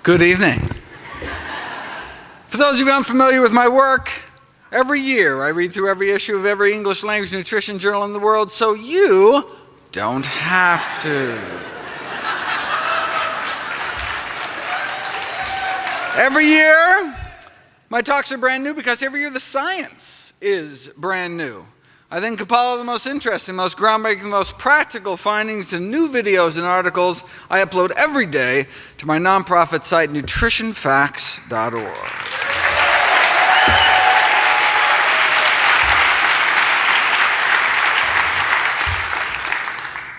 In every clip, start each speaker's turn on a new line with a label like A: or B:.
A: Good evening. For those of you unfamiliar with my work, every year I read through every issue of every English language nutrition journal in the world so you don't have to. Every year, my talks are brand new because every year the science is brand new. I then compile the most interesting, most groundbreaking, most practical findings to new videos and articles I upload every day to my nonprofit site, nutritionfacts.org.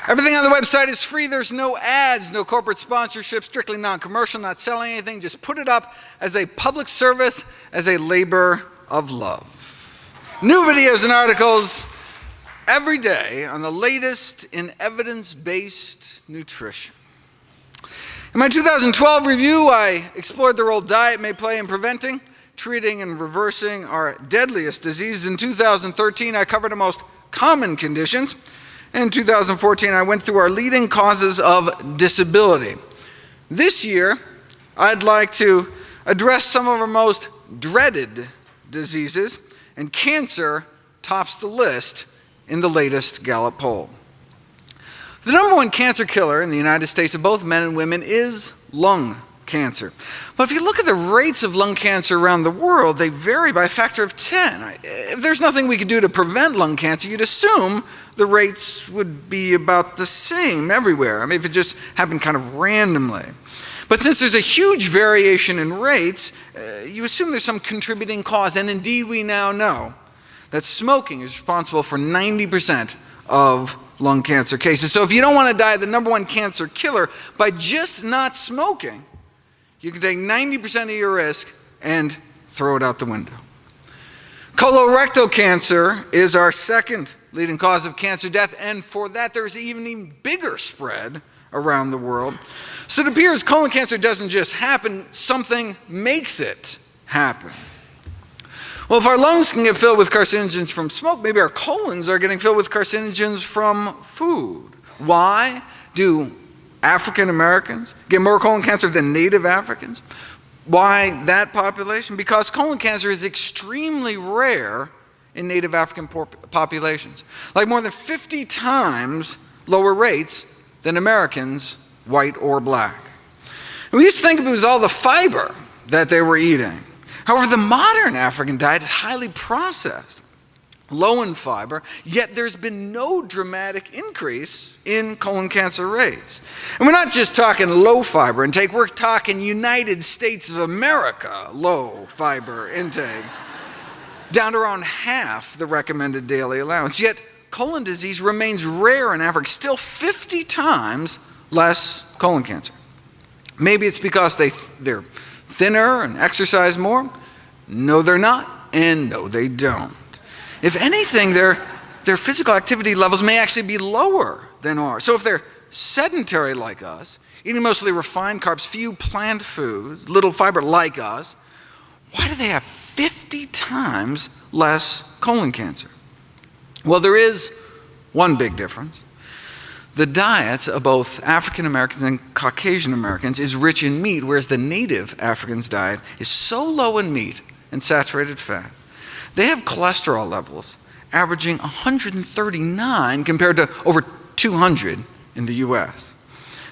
A: Everything on the website is free. There's no ads, no corporate sponsorship, strictly non-commercial, not selling anything. Just put it up as a public service, as a labor of love. New videos and articles every day on the latest in evidence-based nutrition. In my 2012 review, I explored the role diet may play in preventing, treating, and reversing our deadliest diseases. In 2013, I covered the most common conditions. In 2014, I went through our leading causes of disability. This year, I'd like to address some of our most dreaded diseases, and cancer tops the list in the latest Gallup poll. The number one cancer killer in the United States of both men and women is lung cancer. But if you look at the rates of lung cancer around the world, they vary by a factor of 10. If there's nothing we could do to prevent lung cancer, you'd assume the rates would be about the same everywhere. I mean, if it just happened kind of randomly. But since there's a huge variation in rates, you assume there's some contributing cause, and indeed we now know that smoking is responsible for 90% of lung cancer cases. So if you don't want to die of the number one cancer killer by just not smoking, you can take 90% of your risk and throw it out the window. Colorectal cancer is our second leading cause of cancer death, and for that there's an even bigger spread around the world. So it appears colon cancer doesn't just happen, something makes it happen. Well, if our lungs can get filled with carcinogens from smoke, maybe our colons are getting filled with carcinogens from food. Why do African Americans get more colon cancer than Native Africans? Why that population? Because colon cancer is extremely rare in Native African populations, like more than 50 times lower rates than Americans, white or black. And we used to think it was all the fiber that they were eating. However, the modern African diet is highly processed, low in fiber, yet there's been no dramatic increase in colon cancer rates. And we're not just talking low fiber intake, we're talking United States of America low fiber intake, down to around half the recommended daily allowance. Yet colon disease remains rare in Africa, still 50 times less colon cancer. Maybe it's because they're thinner and exercise more. No, they're not, and no, they don't. If anything, their physical activity levels may actually be lower than ours. So if they're sedentary like us, eating mostly refined carbs, few plant foods, little fiber like us, why do they have 50 times less colon cancer? Well, there is one big difference. The diets of both African Americans and Caucasian Americans is rich in meat, whereas the native Africans' diet is so low in meat and saturated fat. They have cholesterol levels averaging 139 compared to over 200 in the US.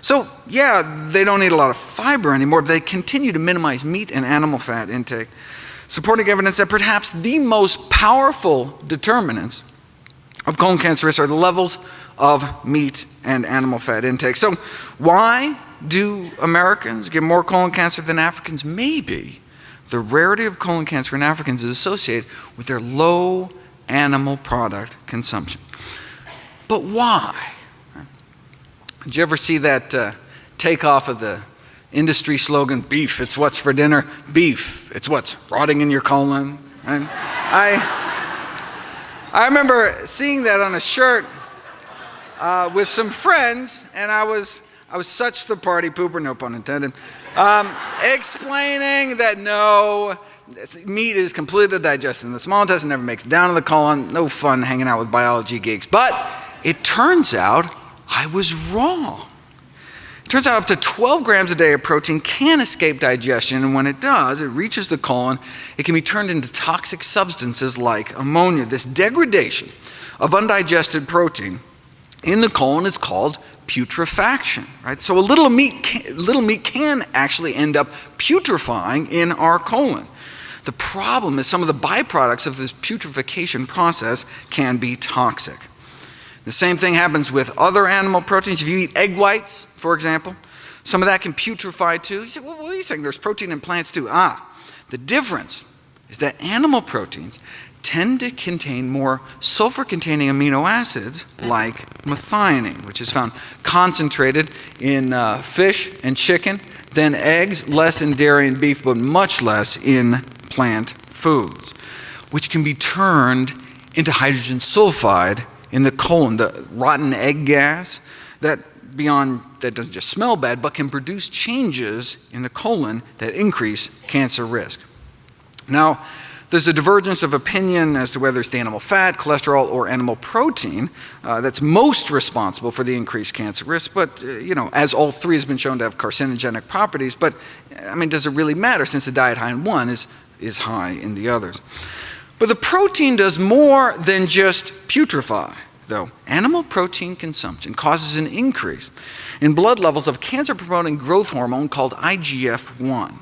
A: So yeah, they don't eat a lot of fiber anymore, but they continue to minimize meat and animal fat intake, supporting evidence that perhaps the most powerful determinants of colon cancer risk are the levels of meat and animal fat intake. So why do Americans get more colon cancer than Africans? Maybe the rarity of colon cancer in Africans is associated with their low animal product consumption. But why? Did you ever see that takeoff of the industry slogan, beef, it's what's for dinner? Beef, it's what's rotting in your colon. Right? I remember seeing that on a shirt with some friends, and I was such the party pooper, no pun intended, explaining that no, meat is completely digested in the small intestine, never makes it down to the colon, no fun hanging out with biology geeks. But it turns out I was wrong. Turns out up to 12 grams a day of protein can escape digestion, and when it does, it reaches the colon, it can be turned into toxic substances like ammonia. This degradation of undigested protein in the colon is called putrefaction, right? So a little meat can actually end up putrefying in our colon. The problem is some of the byproducts of this putrefaction process can be toxic. The same thing happens with other animal proteins. If you eat egg whites, for example, some of that can putrefy too. You say, well, what are you saying? There's protein in plants too. The difference is that animal proteins tend to contain more sulfur-containing amino acids like methionine, which is found concentrated in fish and chicken, than eggs, less in dairy and beef, but much less in plant foods, which can be turned into hydrogen sulfide in the colon, the rotten egg gas that doesn't just smell bad, but can produce changes in the colon that increase cancer risk. Now, there's a divergence of opinion as to whether it's the animal fat, cholesterol, or animal protein that's most responsible for the increased cancer risk. But, as all three has been shown to have carcinogenic properties, but, does it really matter since the diet high in one is high in the others? But the protein does more than just putrefy, though. Animal protein consumption causes an increase in blood levels of cancer-promoting growth hormone called IGF-1.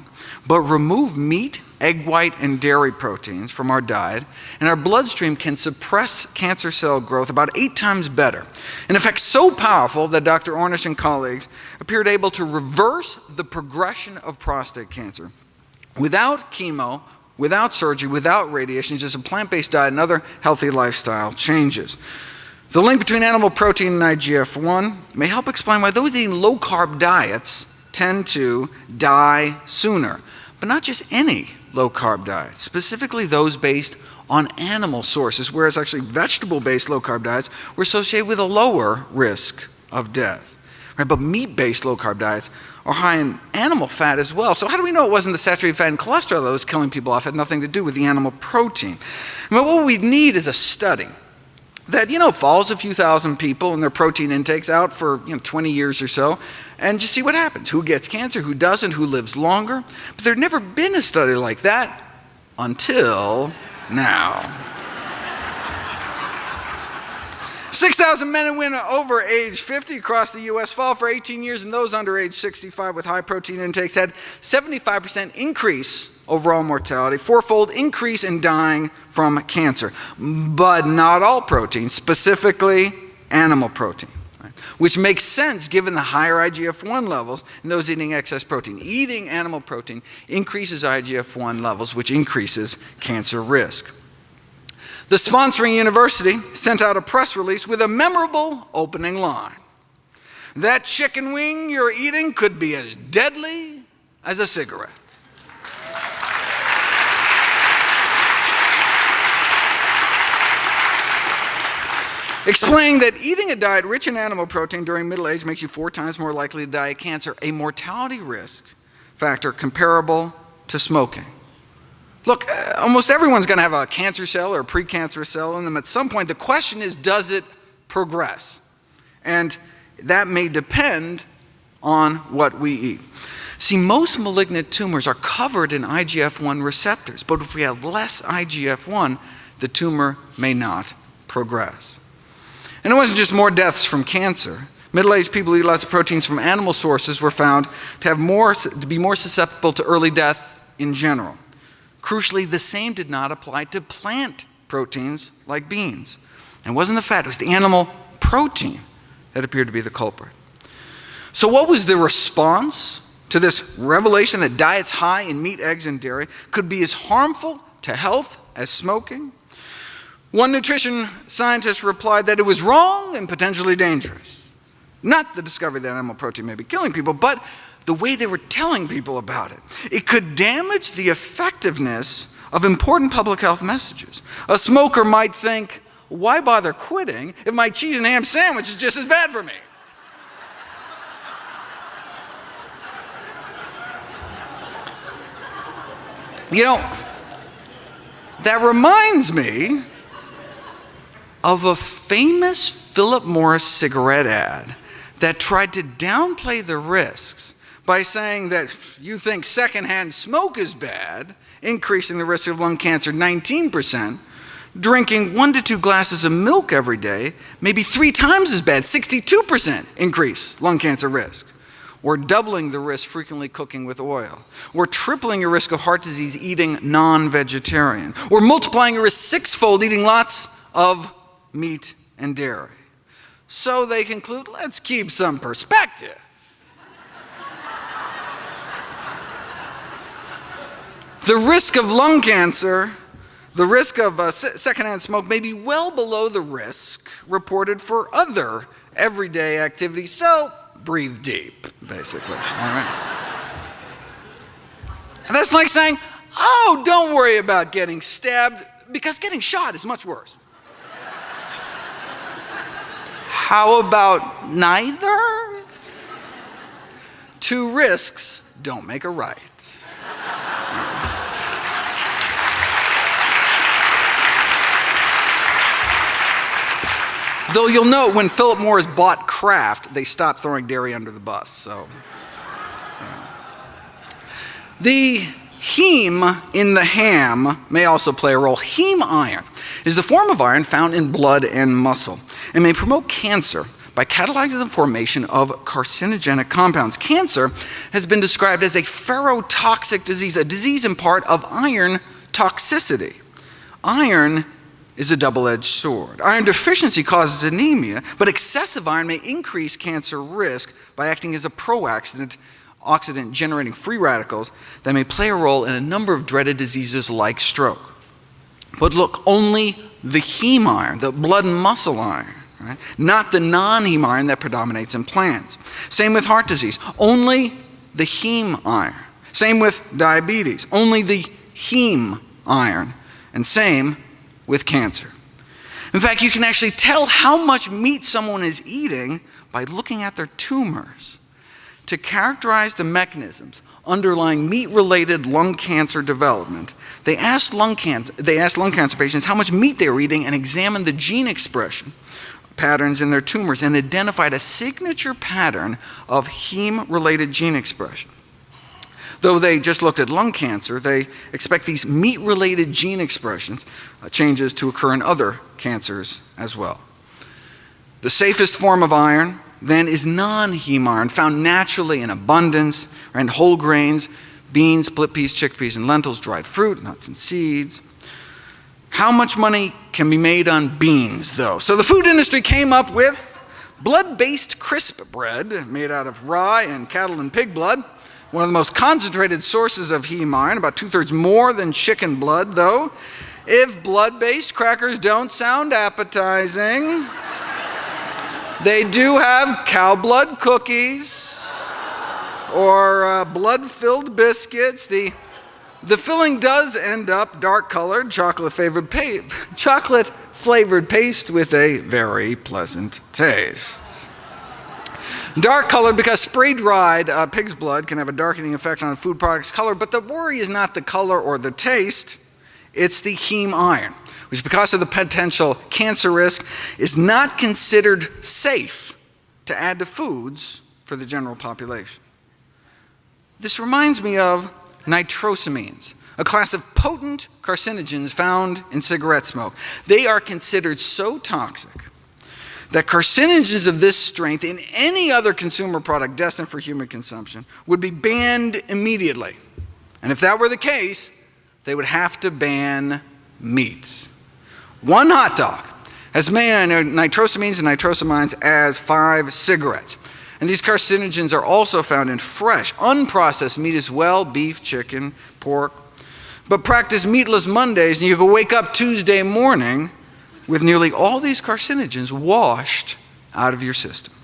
A: But remove meat, egg white, and dairy proteins from our diet, and our bloodstream can suppress cancer cell growth about 8 times better. An effect so powerful that Dr. Ornish and colleagues appeared able to reverse the progression of prostate cancer without chemo, without surgery, without radiation, just a plant-based diet and other healthy lifestyle changes. The link between animal protein and IGF-1 may help explain why those eating low-carb diets tend to die sooner. But not just any low-carb diet, specifically those based on animal sources, whereas actually vegetable-based low-carb diets were associated with a lower risk of death. Right? But meat-based low-carb diets are high in animal fat as well. So how do we know it wasn't the saturated fat and cholesterol that was killing people off? It had nothing to do with the animal protein. What we need is a study that, follows a few thousand people and their protein intakes out for 20 years or so, and just see what happens. Who gets cancer, who doesn't, who lives longer. But there'd never been a study like that until now. 6,000 men and women over age 50 across the U.S. followed for 18 years, and those under age 65 with high protein intakes had 75% increase overall mortality, 4-fold increase in dying from cancer. But not all protein, specifically animal protein, right? Which makes sense given the higher IGF-1 levels in those eating excess protein. Eating animal protein increases IGF-1 levels, which increases cancer risk. The sponsoring university sent out a press release with a memorable opening line. That chicken wing you're eating could be as deadly as a cigarette. Explaining that eating a diet rich in animal protein during middle age makes you 4 times more likely to die of cancer, a mortality risk factor comparable to smoking. Look, almost everyone's going to have a cancer cell or a precancerous cell in them at some point. The question is, does it progress? And that may depend on what we eat. See, most malignant tumors are covered in IGF-1 receptors, but if we have less IGF-1, the tumor may not progress. And it wasn't just more deaths from cancer. Middle-aged people who eat lots of proteins from animal sources were found to be more susceptible to early death in general. Crucially, the same did not apply to plant proteins like beans. And it wasn't the fat, it was the animal protein that appeared to be the culprit. So what was the response to this revelation that diets high in meat, eggs, and dairy could be as harmful to health as smoking? One nutrition scientist replied that it was wrong and potentially dangerous. Not the discovery that animal protein may be killing people, but the way they were telling people about it. It could damage the effectiveness of important public health messages. A smoker might think, why bother quitting if my cheese and ham sandwich is just as bad for me? That reminds me of a famous Philip Morris cigarette ad that tried to downplay the risks by saying that you think secondhand smoke is bad, increasing the risk of lung cancer 19%, drinking 1 to 2 glasses of milk every day, maybe 3 times as bad, 62% increase lung cancer risk, or doubling the risk frequently cooking with oil, or tripling your risk of heart disease eating non-vegetarian, or multiplying your risk 6-fold eating lots of meat and dairy. So they conclude, let's keep some perspective. The risk of lung cancer, the risk of secondhand smoke may be well below the risk reported for other everyday activities, so breathe deep, basically. All right? And that's like saying, oh, don't worry about getting stabbed, because getting shot is much worse. How about neither? 2 risks don't make a right. Though you'll note when Philip Morris bought Kraft, they stopped throwing dairy under the bus. So, the heme in the ham may also play a role. Heme iron is the form of iron found in blood and muscle and may promote cancer by catalyzing the formation of carcinogenic compounds. Cancer has been described as a ferrotoxic disease, a disease in part of iron toxicity. Iron is a double-edged sword. Iron deficiency causes anemia, but excessive iron may increase cancer risk by acting as a pro-oxidant, generating free radicals that may play a role in a number of dreaded diseases like stroke. But look, only the heme iron, the blood and muscle iron, right? Not the non-heme iron that predominates in plants. Same with heart disease, only the heme iron. Same with diabetes, only the heme iron. And same with cancer. In fact, you can actually tell how much meat someone is eating by looking at their tumors. To characterize the mechanisms underlying meat-related lung cancer development, they asked lung cancer patients how much meat they were eating and examined the gene expression patterns in their tumors and identified a signature pattern of heme-related gene expression. Though they just looked at lung cancer, they expect these meat-related gene expressions changes to occur in other cancers as well. The safest form of iron then is non-heme iron, found naturally in abundance in whole grains, beans, split peas, chickpeas, and lentils, dried fruit, nuts, and seeds. How much money can be made on beans, though? So the food industry came up with blood-based crisp bread made out of rye and cattle and pig blood. One of the most concentrated sources of heme iron, about 2/3 more than chicken blood, though. If blood-based crackers don't sound appetizing, they do have cow blood cookies or blood-filled biscuits. The filling does end up dark-colored, chocolate-flavored paste with a very pleasant taste. Dark colored because spray-dried pig's blood can have a darkening effect on a food product's color, but the worry is not the color or the taste, it's the heme iron, which because of the potential cancer risk is not considered safe to add to foods for the general population. This reminds me of nitrosamines, a class of potent carcinogens found in cigarette smoke. They are considered so toxic that carcinogens of this strength in any other consumer product destined for human consumption would be banned immediately. And if that were the case, they would have to ban meat. One hot dog has many nitrosamines and nitrosamines as 5 cigarettes. And these carcinogens are also found in fresh, unprocessed meat as well, beef, chicken, pork. But practice meatless Mondays and you can wake up Tuesday morning with nearly all these carcinogens washed out of your system.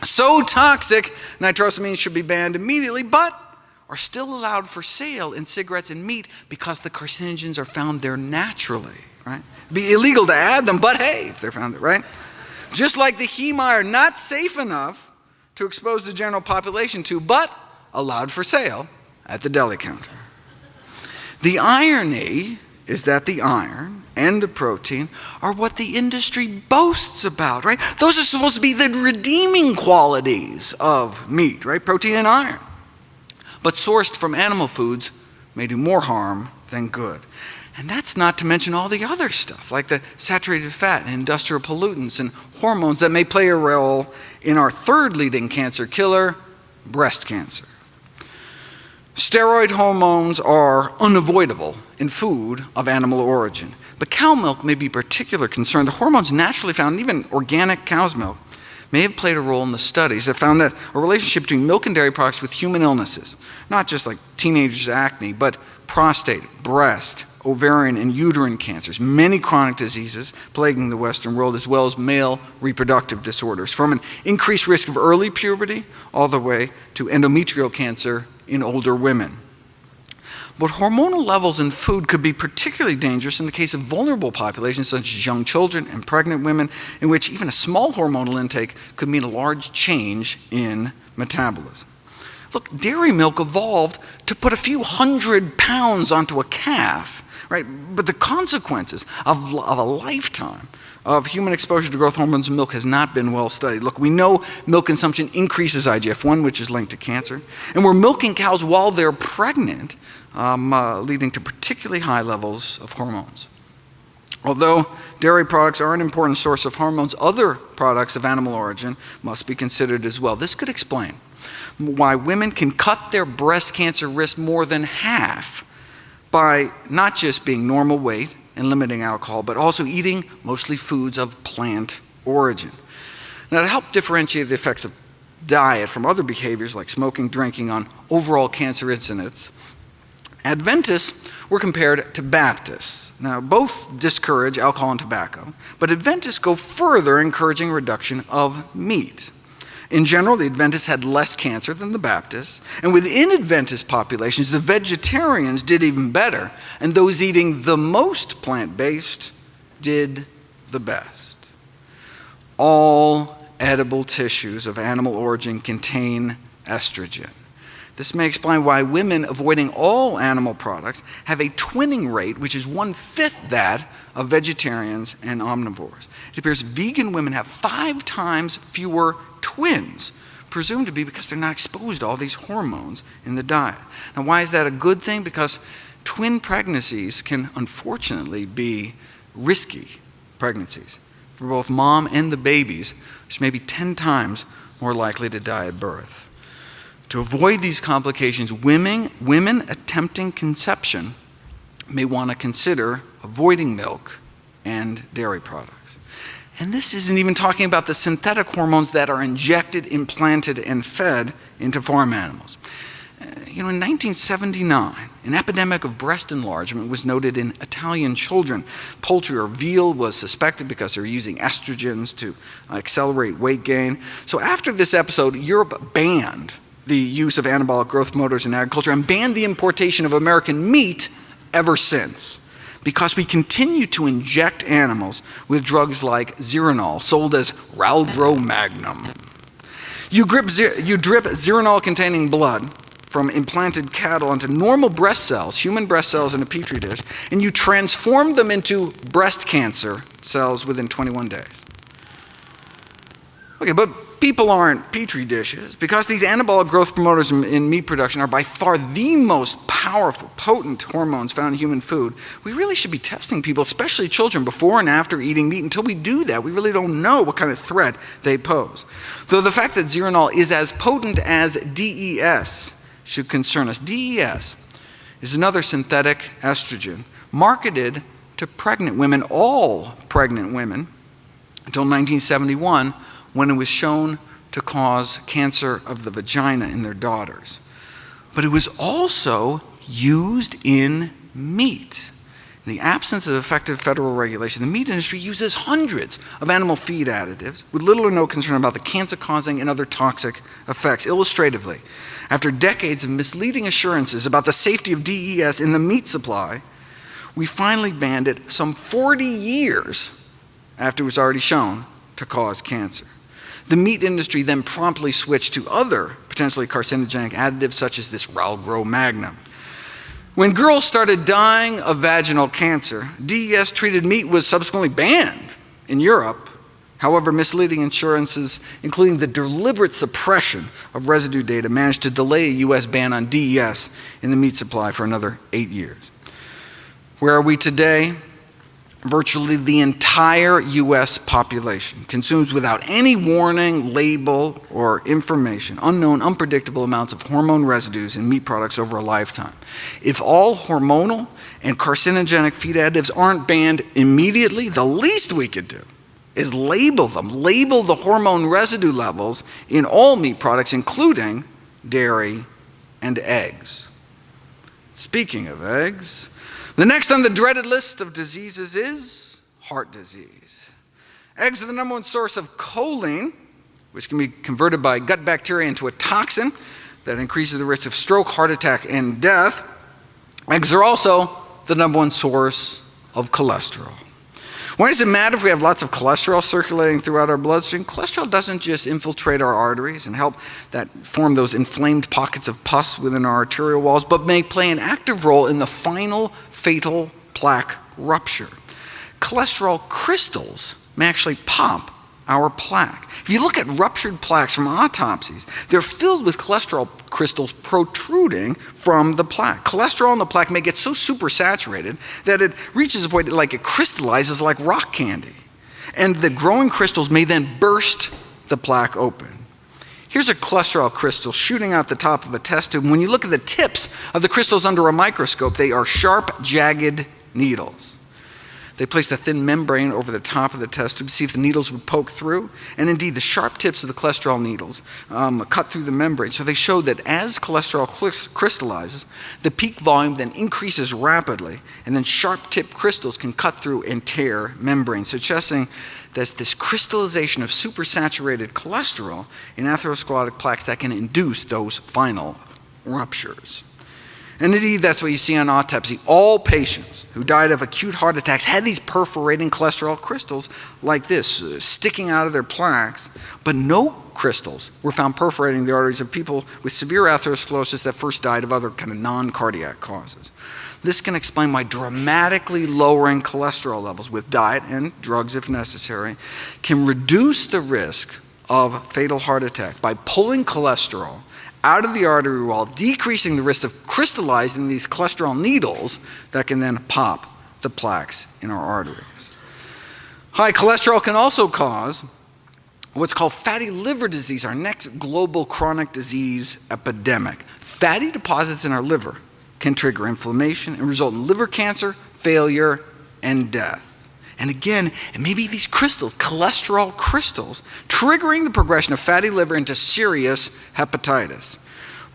A: So toxic, nitrosamines should be banned immediately, but are still allowed for sale in cigarettes and meat because the carcinogens are found there naturally, right? It'd be illegal to add them, but hey, if they're found there, right? Just like the heme iron, not safe enough to expose the general population to, but allowed for sale at the deli counter. The irony is that the iron and the protein are what the industry boasts about, right? Those are supposed to be the redeeming qualities of meat, right? Protein and iron. But sourced from animal foods may do more harm than good. And that's not to mention all the other stuff, like the saturated fat and industrial pollutants and hormones that may play a role in our third leading cancer killer, breast cancer. Steroid hormones are unavoidable in food of animal origin, but cow milk may be of particular concern. The hormones naturally found in even organic cow's milk may have played a role in the studies that found that a relationship between milk and dairy products with human illnesses, not just like teenagers' acne, but prostate, breast, ovarian, and uterine cancers, many chronic diseases plaguing the Western world, as well as male reproductive disorders, from an increased risk of early puberty all the way to endometrial cancer in older women. But hormonal levels in food could be particularly dangerous in the case of vulnerable populations such as young children and pregnant women, in which even a small hormonal intake could mean a large change in metabolism. Look, dairy milk evolved to put a few 100 pounds onto a calf, right? But the consequences of a lifetime of human exposure to growth hormones in milk has not been well studied. Look, we know milk consumption increases IGF-1, which is linked to cancer, and we're milking cows while they're pregnant, leading to particularly high levels of hormones. Although dairy products are an important source of hormones, other products of animal origin must be considered as well. This could explain why women can cut their breast cancer risk more than half by not just being normal weight and limiting alcohol, but also eating mostly foods of plant origin. Now, to help differentiate the effects of diet from other behaviors like smoking, drinking on overall cancer incidence, Adventists were compared to Baptists. Now, both discourage alcohol and tobacco, but Adventists go further, encouraging reduction of meat. In general, the Adventists had less cancer than the Baptists, and within Adventist populations, the vegetarians did even better, and those eating the most plant-based did the best. All edible tissues of animal origin contain estrogen. This may explain why women avoiding all animal products have a twinning rate, which is 1/5 that of vegetarians and omnivores. It appears vegan women have 5 times fewer twins, presumed to be because they're not exposed to all these hormones in the diet. Now, why is that a good thing? Because twin pregnancies can unfortunately be risky pregnancies for both mom and the babies, which may be 10 times more likely to die at birth. To avoid these complications, women attempting conception may want to consider avoiding milk and dairy products. And this isn't even talking about the synthetic hormones that are injected, implanted, and fed into farm animals. In 1979, an epidemic of breast enlargement was noted in Italian children. Poultry or veal was suspected because they were using estrogens to accelerate weight gain. So after this episode, Europe banned the use of anabolic growth promoters in agriculture and banned the importation of American meat ever since, because we continue to inject animals with drugs like Zeranol, sold as Ralgro Magnum. You drip Zeranol-containing blood from implanted cattle into normal breast cells, human breast cells in a petri dish, and you transform them into breast cancer cells within 21 days. Okay, but people aren't petri dishes, because these anabolic growth promoters in meat production are by far the most powerful, potent hormones found in human food. We really should be testing people, especially children, before and after eating meat. Until we do that, we really don't know what kind of threat they pose. Though the fact that Zeranol is as potent as DES should concern us. DES is another synthetic estrogen marketed to pregnant women, all pregnant women, until 1971, when it was shown to cause cancer of the vagina in their daughters. But it was also used in meat. In the absence of effective federal regulation, the meat industry uses hundreds of animal feed additives with little or no concern about the cancer-causing and other toxic effects. Illustratively, after decades of misleading assurances about the safety of DES in the meat supply, we finally banned it some 40 years after it was already shown to cause cancer. The meat industry then promptly switched to other potentially carcinogenic additives such as this Ralgro Magnum. When girls started dying of vaginal cancer, DES-treated meat was subsequently banned in Europe. However, misleading insurances, including the deliberate suppression of residue data, managed to delay a U.S. ban on DES in the meat supply for another 8 years. Where are we today? Virtually the entire U.S. population consumes without any warning, label, or information unknown, unpredictable amounts of hormone residues in meat products over a lifetime. If all hormonal and carcinogenic feed additives aren't banned immediately, the least we could do is label them. Label the hormone residue levels in all meat products, including dairy and eggs. Speaking of eggs, the next on the dreaded list of diseases is heart disease. Eggs are the number one source of choline, which can be converted by gut bacteria into a toxin that increases the risk of stroke, heart attack, and death. Eggs are also the number one source of cholesterol. Why does it matter if we have lots of cholesterol circulating throughout our bloodstream? Cholesterol doesn't just infiltrate our arteries and help that form those inflamed pockets of pus within our arterial walls, but may play an active role in the final fatal plaque rupture. Cholesterol crystals may actually pop our plaque. If you look at ruptured plaques from autopsies, they're filled with cholesterol crystals protruding from the plaque. Cholesterol in the plaque may get so supersaturated that it reaches a point like it crystallizes like rock candy. And the growing crystals may then burst the plaque open. Here's a cholesterol crystal shooting out the top of a test tube. When you look at the tips of the crystals under a microscope, they are sharp, jagged needles. They placed a thin membrane over the top of the test tube to see if the needles would poke through. And indeed, the sharp tips of the cholesterol needles cut through the membrane. So they showed that as cholesterol crystallizes, the peak volume then increases rapidly, and then sharp tip crystals can cut through and tear membranes, suggesting there's this crystallization of supersaturated cholesterol in atherosclerotic plaques that can induce those final ruptures. And indeed, that's what you see on autopsy. All patients who died of acute heart attacks had these perforating cholesterol crystals like this, sticking out of their plaques, but no crystals were found perforating the arteries of people with severe atherosclerosis that first died of other kind of non-cardiac causes. This can explain why dramatically lowering cholesterol levels with diet and drugs if necessary can reduce the risk of fatal heart attack by pulling cholesterol out of the artery wall, decreasing the risk of crystallizing these cholesterol needles that can then pop the plaques in our arteries. High cholesterol can also cause what's called fatty liver disease, our next global chronic disease epidemic. Fatty deposits in our liver can trigger inflammation and result in liver cancer, failure, and death. And again, it may be these crystals, cholesterol crystals, triggering the progression of fatty liver into serious hepatitis.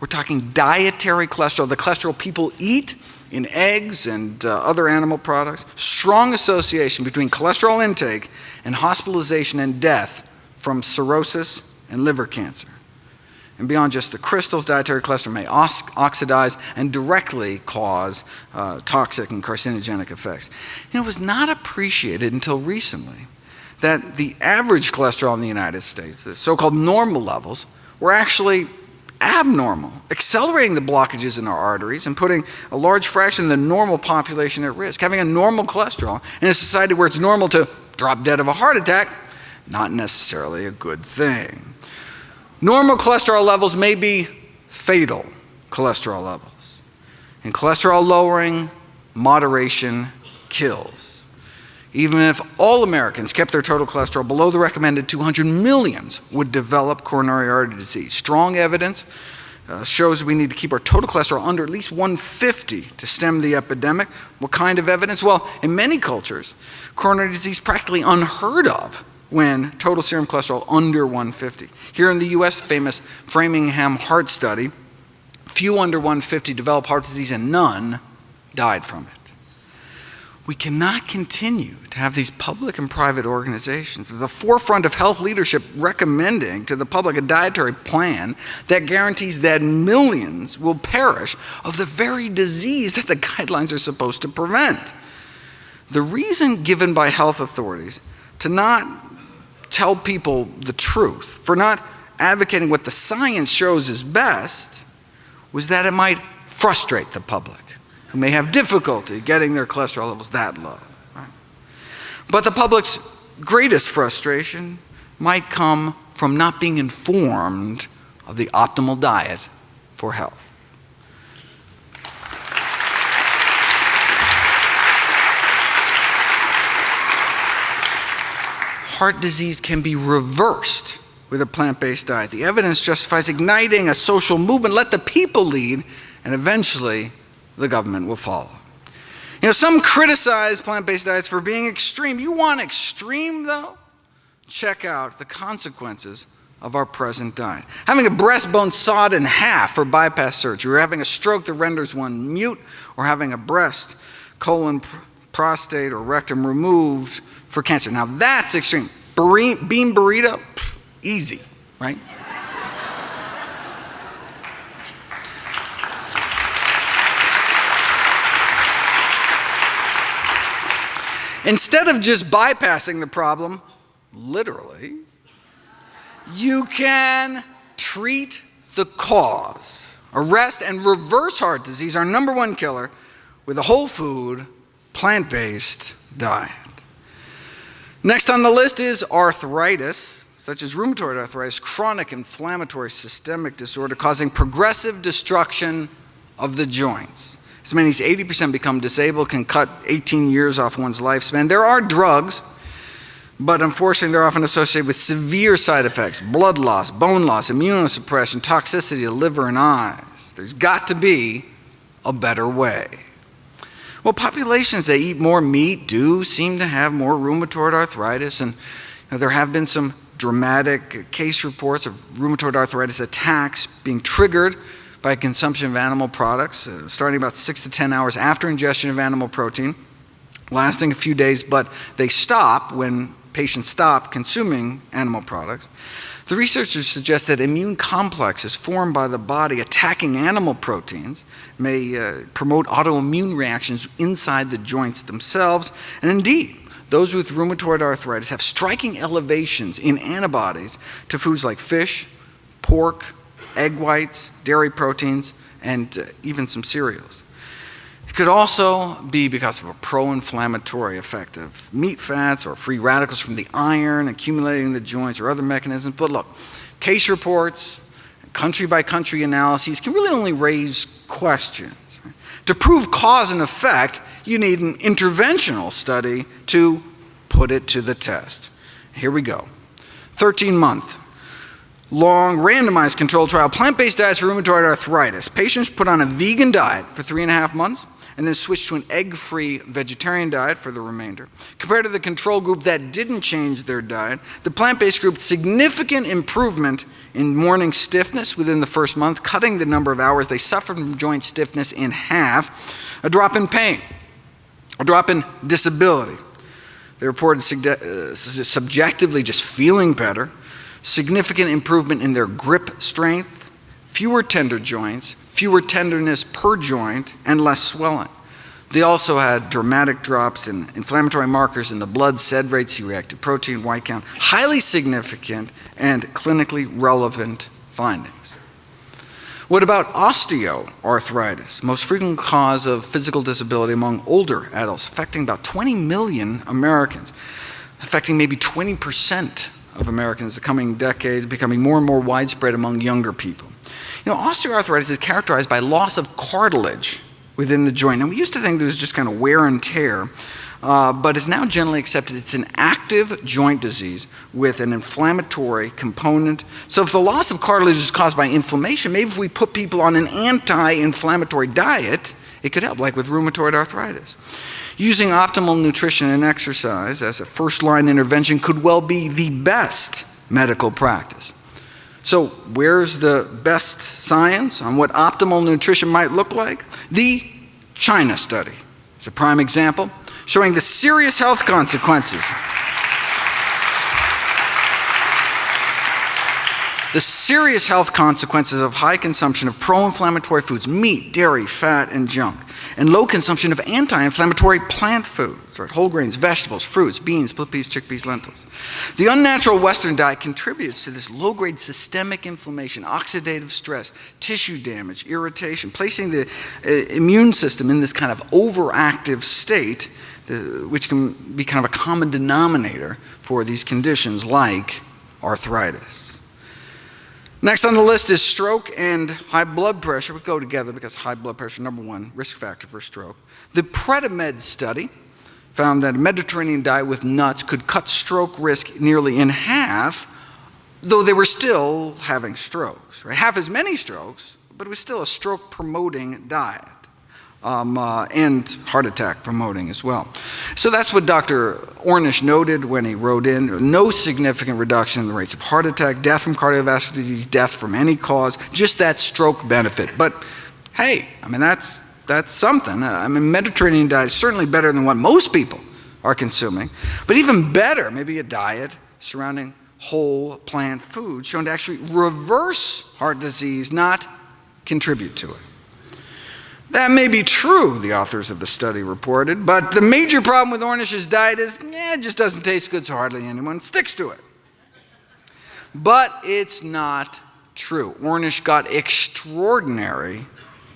A: We're talking dietary cholesterol, the cholesterol people eat in eggs and other animal products. Strong association between cholesterol intake and hospitalization and death from cirrhosis and liver cancer. And beyond just the crystals, dietary cholesterol may oxidize and directly cause toxic and carcinogenic effects. It was not appreciated until recently that the average cholesterol in the United States, the so-called normal levels, were actually abnormal, accelerating the blockages in our arteries and putting a large fraction of the normal population at risk. Having a normal cholesterol in a society where it's normal to drop dead of a heart attack, not necessarily a good thing. Normal cholesterol levels may be fatal cholesterol levels. In cholesterol lowering, moderation kills. Even if all Americans kept their total cholesterol below the recommended 200, millions would develop coronary artery disease. Strong evidence shows we need to keep our total cholesterol under at least 150 to stem the epidemic. What kind of evidence? Well, in many cultures, coronary disease is practically unheard of when total serum cholesterol under 150. Here in the US, the famous Framingham Heart Study, few under 150 developed heart disease and none died from it. We cannot continue to have these public and private organizations at the forefront of health leadership recommending to the public a dietary plan that guarantees that millions will perish of the very disease that the guidelines are supposed to prevent. The reason given by health authorities to not tell people the truth, for not advocating what the science shows is best, was that it might frustrate the public. who may have difficulty getting their cholesterol levels that low. Right? But the public's greatest frustration might come from not being informed of the optimal diet for health. Heart disease can be reversed with a plant-based diet. The evidence justifies igniting a social movement. Let the people lead, and eventually the government will follow. You know, some criticize plant-based diets for being extreme. You want extreme, though? Check out the consequences of our present diet. Having a breastbone sawed in half for bypass surgery, or having a stroke that renders one mute, or having a breast, colon, prostate, or rectum removed for cancer. Now that's extreme. Bean burrito, easy, right? Instead of just bypassing the problem, literally, you can treat the cause. Arrest and reverse heart disease, our number one killer, with a whole food, plant-based diet. Next on the list is arthritis, such as rheumatoid arthritis, chronic inflammatory systemic disorder causing progressive destruction of the joints. As many as 80% become disabled, can cut 18 years off one's lifespan. There are drugs, but unfortunately they're often associated with severe side effects: blood loss, bone loss, immunosuppression, toxicity to liver and eyes. There's got to be a better way. Well, populations that eat more meat do seem to have more rheumatoid arthritis, and there have been some dramatic case reports of rheumatoid arthritis attacks being triggered by consumption of animal products, starting about 6 to 10 hours after ingestion of animal protein, lasting a few days, but they stop when patients stop consuming animal products. The researchers suggest that immune complexes formed by the body attacking animal proteins may promote autoimmune reactions inside the joints themselves. And indeed, those with rheumatoid arthritis have striking elevations in antibodies to foods like fish, pork, egg whites, dairy proteins, and even some cereals. It could also be because of a pro-inflammatory effect of meat fats or free radicals from the iron accumulating in the joints or other mechanisms. But look, case reports, country-by-country analyses can really only raise questions. Right? To prove cause and effect, you need an interventional study to put it to the test. Here we go. 13-month. Long randomized controlled trial, plant-based diets for rheumatoid arthritis. Patients put on a vegan diet for 3.5 months and then switched to an egg-free vegetarian diet for the remainder. Compared to the control group that didn't change their diet, the plant-based group significant improvement in morning stiffness within the first month, cutting the number of hours they suffered from joint stiffness in half, a drop in pain, a drop in disability. They reported subjectively just feeling better, significant improvement in their grip strength, fewer tender joints, fewer tenderness per joint, and less swelling. They also had dramatic drops in inflammatory markers in the blood, SED rate, C-reactive protein, white count, highly significant and clinically relevant findings. What about osteoarthritis, most frequent cause of physical disability among older adults, affecting about 20 million Americans, affecting maybe 20% of Americans in the coming decades, becoming more and more widespread among younger people. You know, osteoarthritis is characterized by loss of cartilage within the joint. And we used to think there was just kind of wear and tear, but it's now generally accepted it's an active joint disease with an inflammatory component. So if the loss of cartilage is caused by inflammation, maybe if we put people on an anti-inflammatory diet, it could help, like with rheumatoid arthritis. Using optimal nutrition and exercise as a first-line intervention could well be the best medical practice. So where's the best science on what optimal nutrition might look like? The China study is a prime example, showing the serious health consequences. The serious health consequences of high consumption of pro-inflammatory foods, meat, dairy, fat, and junk. and low consumption of anti-inflammatory plant foods, right? Whole grains, vegetables, fruits, beans, split peas, chickpeas, lentils. The unnatural Western diet contributes to this low-grade systemic inflammation, oxidative stress, tissue damage, irritation, placing the immune system in this kind of overactive state, which can be kind of a common denominator for these conditions like arthritis. Next on the list is stroke and high blood pressure. We go together because high blood pressure, number one risk factor for stroke. The PREDIMED study found that a Mediterranean diet with nuts could cut stroke risk nearly in half, though they were still having strokes, right? Half as many strokes, but it was still a stroke-promoting diet. And heart attack promoting as well. So that's what Dr. Ornish noted when he wrote in, no significant reduction in the rates of heart attack, death from cardiovascular disease, death from any cause, just that stroke benefit. But hey, I mean, that's something. I mean, Mediterranean diet is certainly better than what most people are consuming, but even better, maybe a diet surrounding whole plant food shown to actually reverse heart disease, not contribute to it. That may be true, the authors of the study reported, but the major problem with Ornish's diet is, it just doesn't taste good, so hardly anyone sticks to it. But it's not true. Ornish got extraordinary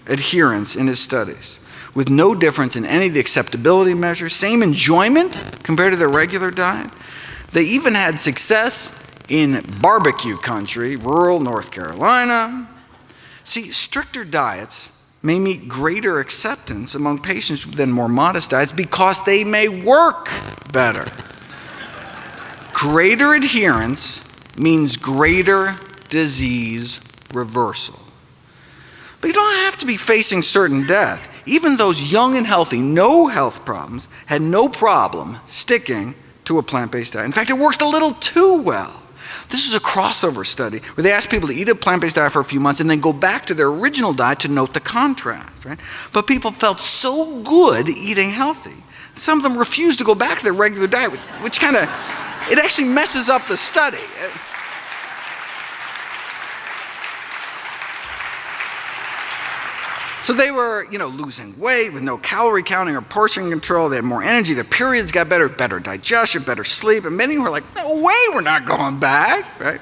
A: adherence in his studies, with no difference in any of the acceptability measures, same enjoyment compared to their regular diet. They even had success in barbecue country, rural North Carolina. See, stricter diets may meet greater acceptance among patients than more modest diets because they may work better. Greater adherence means greater disease reversal. But you don't have to be facing certain death. Even those young and healthy, no health problems, had no problem sticking to a plant-based diet. In fact, it worked a little too well. This is a crossover study where they asked people to eat a plant-based diet for a few months and then go back to their original diet to note the contrast, right? But people felt so good eating healthy. Some of them refused to go back to their regular diet, which kind of, it actually messes up the study. So they were, losing weight with no calorie counting or portion control. They had more energy. Their periods got better, better digestion, better sleep. And many were like, no way, we're not going back, right?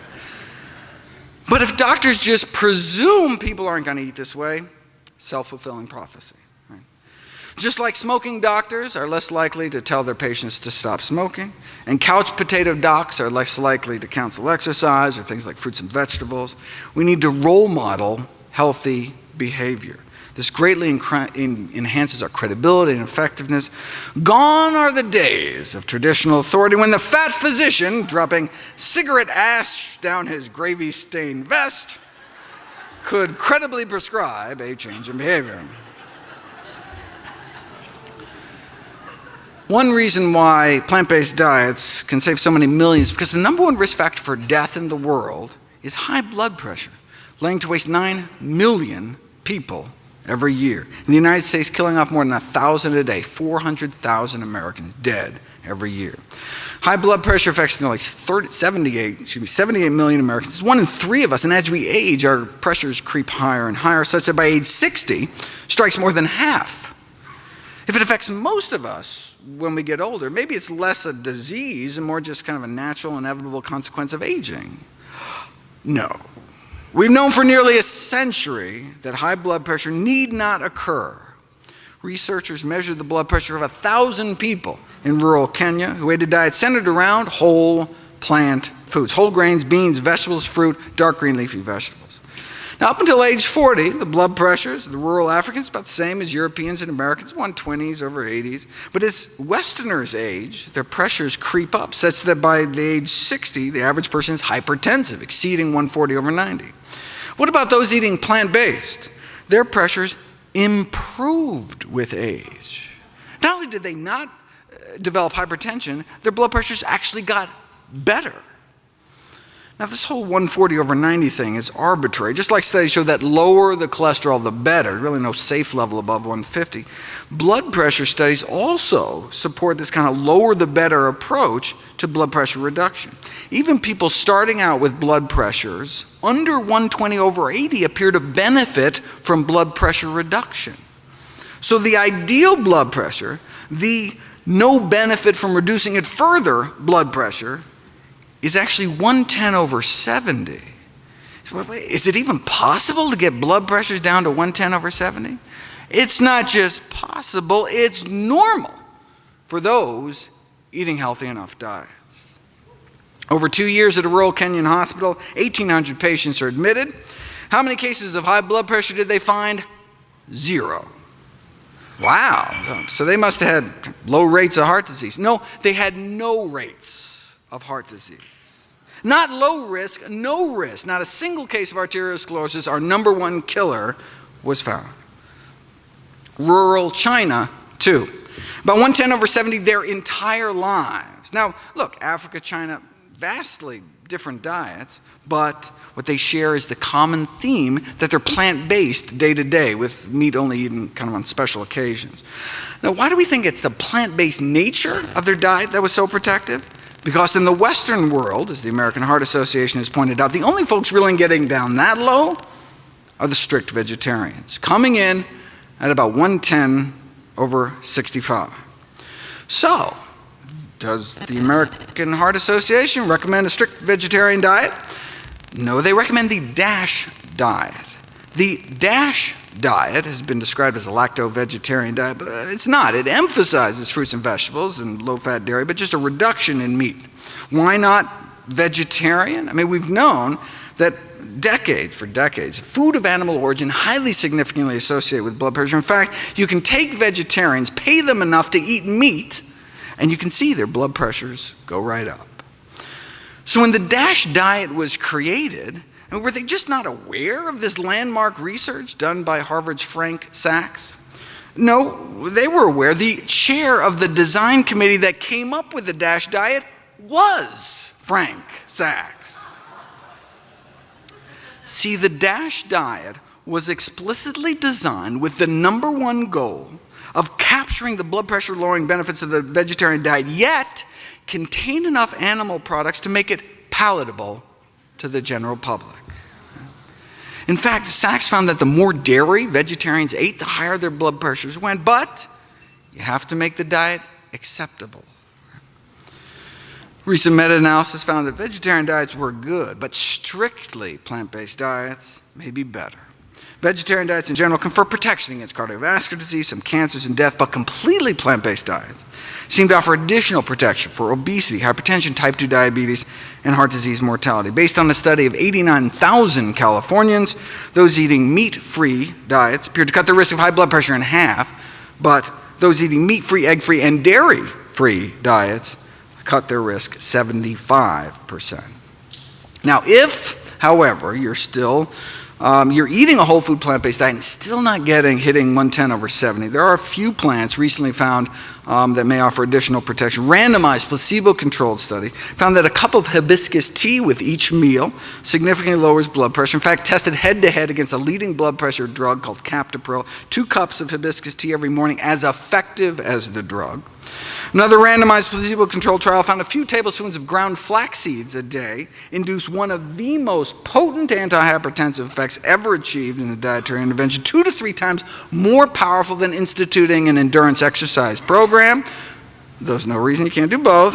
A: But if doctors just presume people aren't going to eat this way, self-fulfilling prophecy, right? Just like smoking doctors are less likely to tell their patients to stop smoking, and couch potato docs are less likely to counsel exercise or things like fruits and vegetables, we need to role model healthy behavior. This greatly enhances our credibility and effectiveness. Gone are the days of traditional authority when the fat physician, dropping cigarette ash down his gravy-stained vest, could credibly prescribe a change in behavior. One reason why plant-based diets can save so many millions is because the number one risk factor for death in the world is high blood pressure, laying to waste 9 million people every year. In the United States, killing off more than 1,000 a day, 400,000 Americans dead every year. High blood pressure affects like 78 million Americans. It's 1 in 3 of us, and as we age, our pressures creep higher and higher, such that by age 60, strikes more than half. If it affects most of us when we get older, maybe it's less a disease and more just kind of a natural, inevitable consequence of aging. No. We've known for nearly a century that high blood pressure need not occur. Researchers measured the blood pressure of 1,000 people in rural Kenya who ate a diet centered around whole plant foods, whole grains, beans, vegetables, fruit, dark green leafy vegetables. Now, up until age 40, the blood pressures of the rural Africans about the same as Europeans and Americans, 120s over 80s. But as Westerners age, their pressures creep up, such that by the age 60, the average person is hypertensive, exceeding 140 over 90. What about those eating plant-based? Their pressures improved with age. Not only did they not develop hypertension, their blood pressures actually got better. Now, this whole 140 over 90 thing is arbitrary. Just like studies show that lower the cholesterol, the better. Really no safe level above 150. Blood pressure studies also support this kind of lower the better approach to blood pressure reduction. Even people starting out with blood pressures under 120 over 80 appear to benefit from blood pressure reduction. So the ideal blood pressure, the no benefit from reducing it further blood pressure, is actually 110/70. Is it even possible to get blood pressures down to 110/70? It's not just possible, it's normal for those eating healthy enough diets. Over 2 years at a rural Kenyan hospital, 1,800 patients are admitted. How many cases of high blood pressure did they find? 0. Wow, so they must have had low rates of heart disease. No, they had no rates of heart disease. Not low risk, no risk. Not a single case of arteriosclerosis, our number one killer, was found. Rural China, too. About 110/70 their entire lives. Now, look, Africa, China, vastly different diets, but what they share is the common theme that they're plant-based day to day, with meat only eaten kind of on special occasions. Now, why do we think it's the plant-based nature of their diet that was so protective? Because in the Western world, as the American Heart Association has pointed out, the only folks really getting down that low are the strict vegetarians, coming in at about 110/65. So, does the American Heart Association recommend a strict vegetarian diet? No, they recommend the DASH diet. The DASH diet has been described as a lacto-vegetarian diet, but it's not. It emphasizes fruits and vegetables and low-fat dairy, but just a reduction in meat. Why not vegetarian? I mean, we've known that for decades, food of animal origin highly significantly associated with blood pressure. In fact, you can take vegetarians, pay them enough to eat meat, and you can see their blood pressures go right up. So when the DASH diet was created, were they just not aware of this landmark research done by Harvard's Frank Sachs? No, they were aware. The chair of the design committee that came up with the DASH diet was Frank Sachs. See, the DASH diet was explicitly designed with the number one goal of capturing the blood pressure lowering benefits of the vegetarian diet, yet contain enough animal products to make it palatable to the general public. In fact, Sachs found that the more dairy vegetarians ate, the higher their blood pressures went, but you have to make the diet acceptable. Recent meta-analysis found that vegetarian diets were good, but strictly plant-based diets may be better. Vegetarian diets in general confer protection against cardiovascular disease, some cancers, and death, but completely plant-based diets seem to offer additional protection for obesity, hypertension, type 2 diabetes, and heart disease mortality. Based on a study of 89,000 Californians, those eating meat-free diets appeared to cut the risk of high blood pressure in half, but those eating meat-free, egg-free, and dairy-free diets cut their risk 75%. Now, if, however, you're eating a whole food plant-based diet and still not hitting 110/70, there are a few plants recently found that may offer additional protection. Randomized placebo-controlled study found that a cup of hibiscus tea with each meal significantly lowers blood pressure. In fact, tested head-to-head against a leading blood pressure drug called captopril, 2 cups of hibiscus tea every morning, as effective as the drug. Another randomized placebo-controlled trial found a few tablespoons of ground flax seeds a day induced one of the most potent antihypertensive effects ever achieved in a dietary intervention, 2 to 3 times more powerful than instituting an endurance exercise program. There's no reason you can't do both.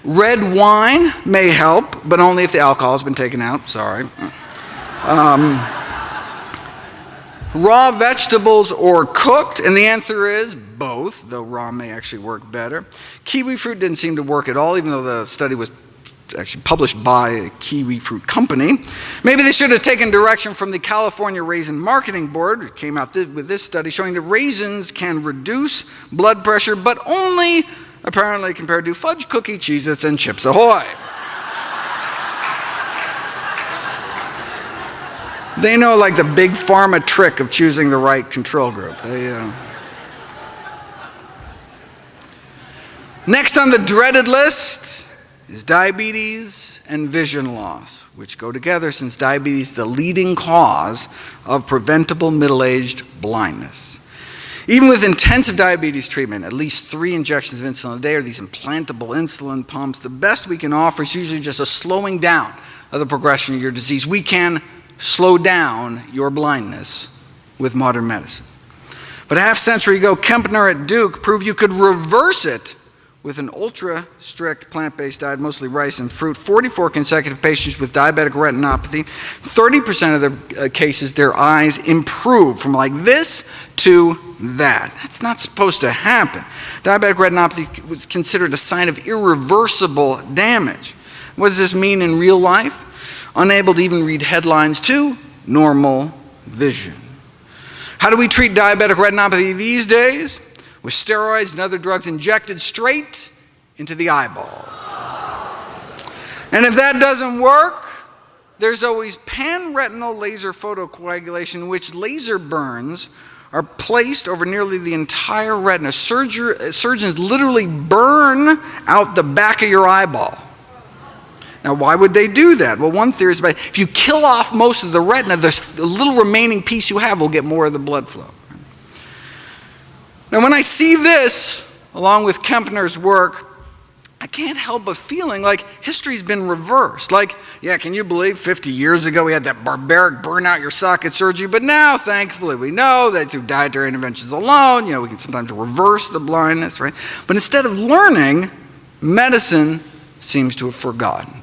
A: Red wine may help, but only if the alcohol has been taken out. Sorry. Raw vegetables or cooked, and the answer is both, though raw may actually work better. Kiwi fruit didn't seem to work at all, even though the study was actually published by a kiwi fruit company. Maybe they should have taken direction from the California Raisin Marketing Board, which came out with this study showing that raisins can reduce blood pressure, but only apparently compared to fudge cookie, Cheez-Its, and Chips Ahoy. They know like the big pharma trick of choosing the right control group. Next on the dreaded list is diabetes and vision loss, which go together since diabetes is the leading cause of preventable middle-aged blindness. Even with intensive diabetes treatment, at least 3 injections of insulin a day or these implantable insulin pumps, the best we can offer is usually just a slowing down of the progression of your disease. We can slow down your blindness with modern medicine. But a half century ago, Kempner at Duke proved you could reverse it with an ultra-strict plant-based diet, mostly rice and fruit. 44 consecutive patients with diabetic retinopathy, 30% of their cases, their eyes improved from like this to that. That's not supposed to happen. Diabetic retinopathy was considered a sign of irreversible damage. What does this mean in real life? Unable to even read headlines to normal vision. How do we treat diabetic retinopathy these days? With steroids and other drugs injected straight into the eyeball. And if that doesn't work, there's always pan-retinal laser photocoagulation, in which laser burns are placed over nearly the entire retina. Surgeons literally burn out the back of your eyeball. Now, why would they do that? Well, one theory is if you kill off most of the retina, the little remaining piece you have will get more of the blood flow. Now, when I see this, along with Kempner's work, I can't help but feeling like history's been reversed. Like, yeah, can you believe 50 years ago we had that barbaric burn out your socket surgery, but now, thankfully, we know that through dietary interventions alone, we can sometimes reverse the blindness, right? But instead of learning, medicine seems to have forgotten.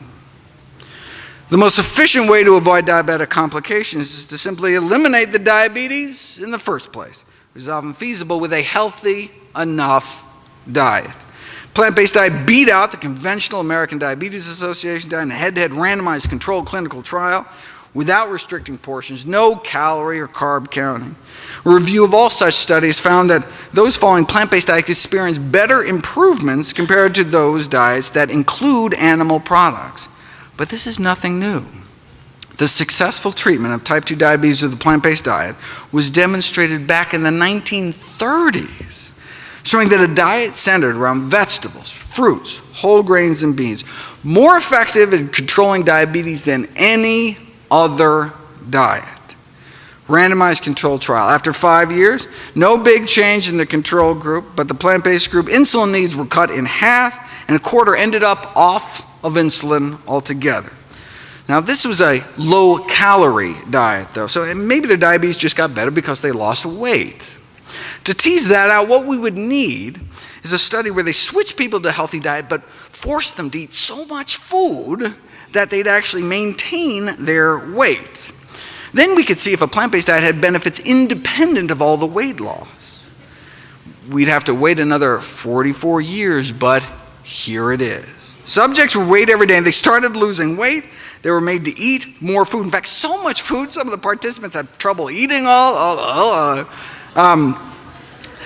A: The most efficient way to avoid diabetic complications is to simply eliminate the diabetes in the first place, which is often feasible with a healthy enough diet. Plant-based diet beat out the conventional American Diabetes Association diet in a head-to-head randomized controlled clinical trial without restricting portions, no calorie or carb counting. A review of all such studies found that those following plant-based diets experience better improvements compared to those diets that include animal products. But this is nothing new. The successful treatment of type 2 diabetes with a plant-based diet was demonstrated back in the 1930s, showing that a diet centered around vegetables, fruits, whole grains, and beans, more effective in controlling diabetes than any other diet. Randomized controlled trial. After 5 years, no big change in the control group, but the plant-based group, insulin needs were cut in half, and a quarter ended up off of insulin altogether. Now, this was a low-calorie diet, though, so maybe their diabetes just got better because they lost weight. To tease that out, what we would need is a study where they switch people to a healthy diet but force them to eat so much food that they'd actually maintain their weight. Then we could see if a plant-based diet had benefits independent of all the weight loss. We'd have to wait another 44 years, but here it is. Subjects were weighed every day, and they started losing weight. They were made to eat more food. In fact, so much food, some of the participants had trouble eating all.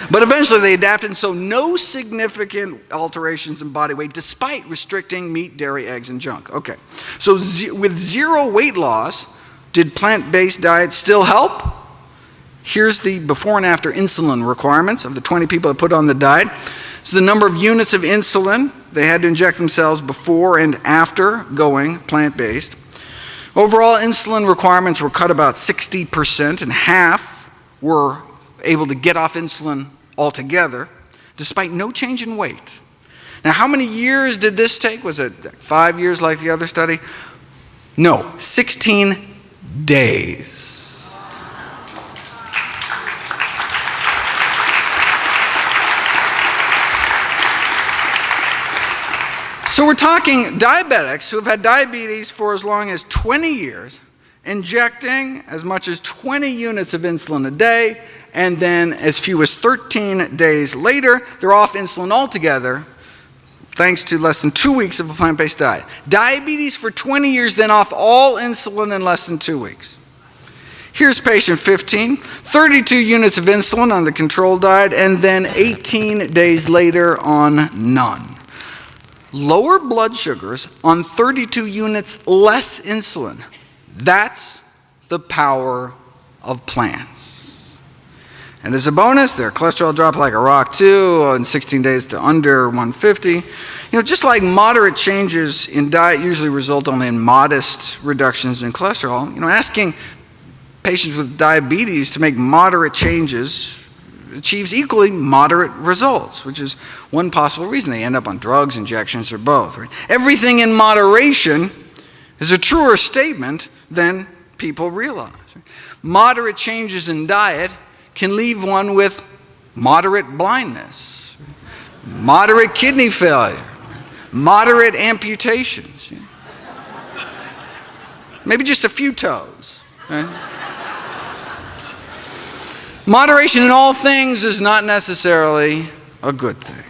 A: But eventually they adapted, and so no significant alterations in body weight despite restricting meat, dairy, eggs, and junk. Okay, so with zero weight loss, did plant-based diets still help? Here's the before and after insulin requirements of the 20 people that put on the diet. So the number of units of insulin they had to inject themselves before and after going plant-based. Overall, insulin requirements were cut about 60%, and half were able to get off insulin altogether, despite no change in weight. Now, how many years did this take? Was it 5 years like the other study? No, 16 days. So we're talking diabetics who have had diabetes for as long as 20 years, injecting as much as 20 units of insulin a day, and then as few as 13 days later, they're off insulin altogether, thanks to less than 2 weeks of a plant-based diet. Diabetes for 20 years, then off all insulin in less than 2 weeks. Here's patient 15, 32 units of insulin on the control diet, and then 18 days later on none. Lower blood sugars on 32 units less insulin. That's the power of plants. And as a bonus, their cholesterol dropped like a rock too in 16 days to under 150. Just like moderate changes in diet usually result only in modest reductions in cholesterol, asking patients with diabetes to make moderate changes achieves equally moderate results, which is one possible reason they end up on drugs, injections, or both. Right? Everything in moderation is a truer statement than people realize. Moderate changes in diet can leave one with moderate blindness, moderate kidney failure, moderate amputations, maybe just a few toes. Right? Moderation in all things is not necessarily a good thing.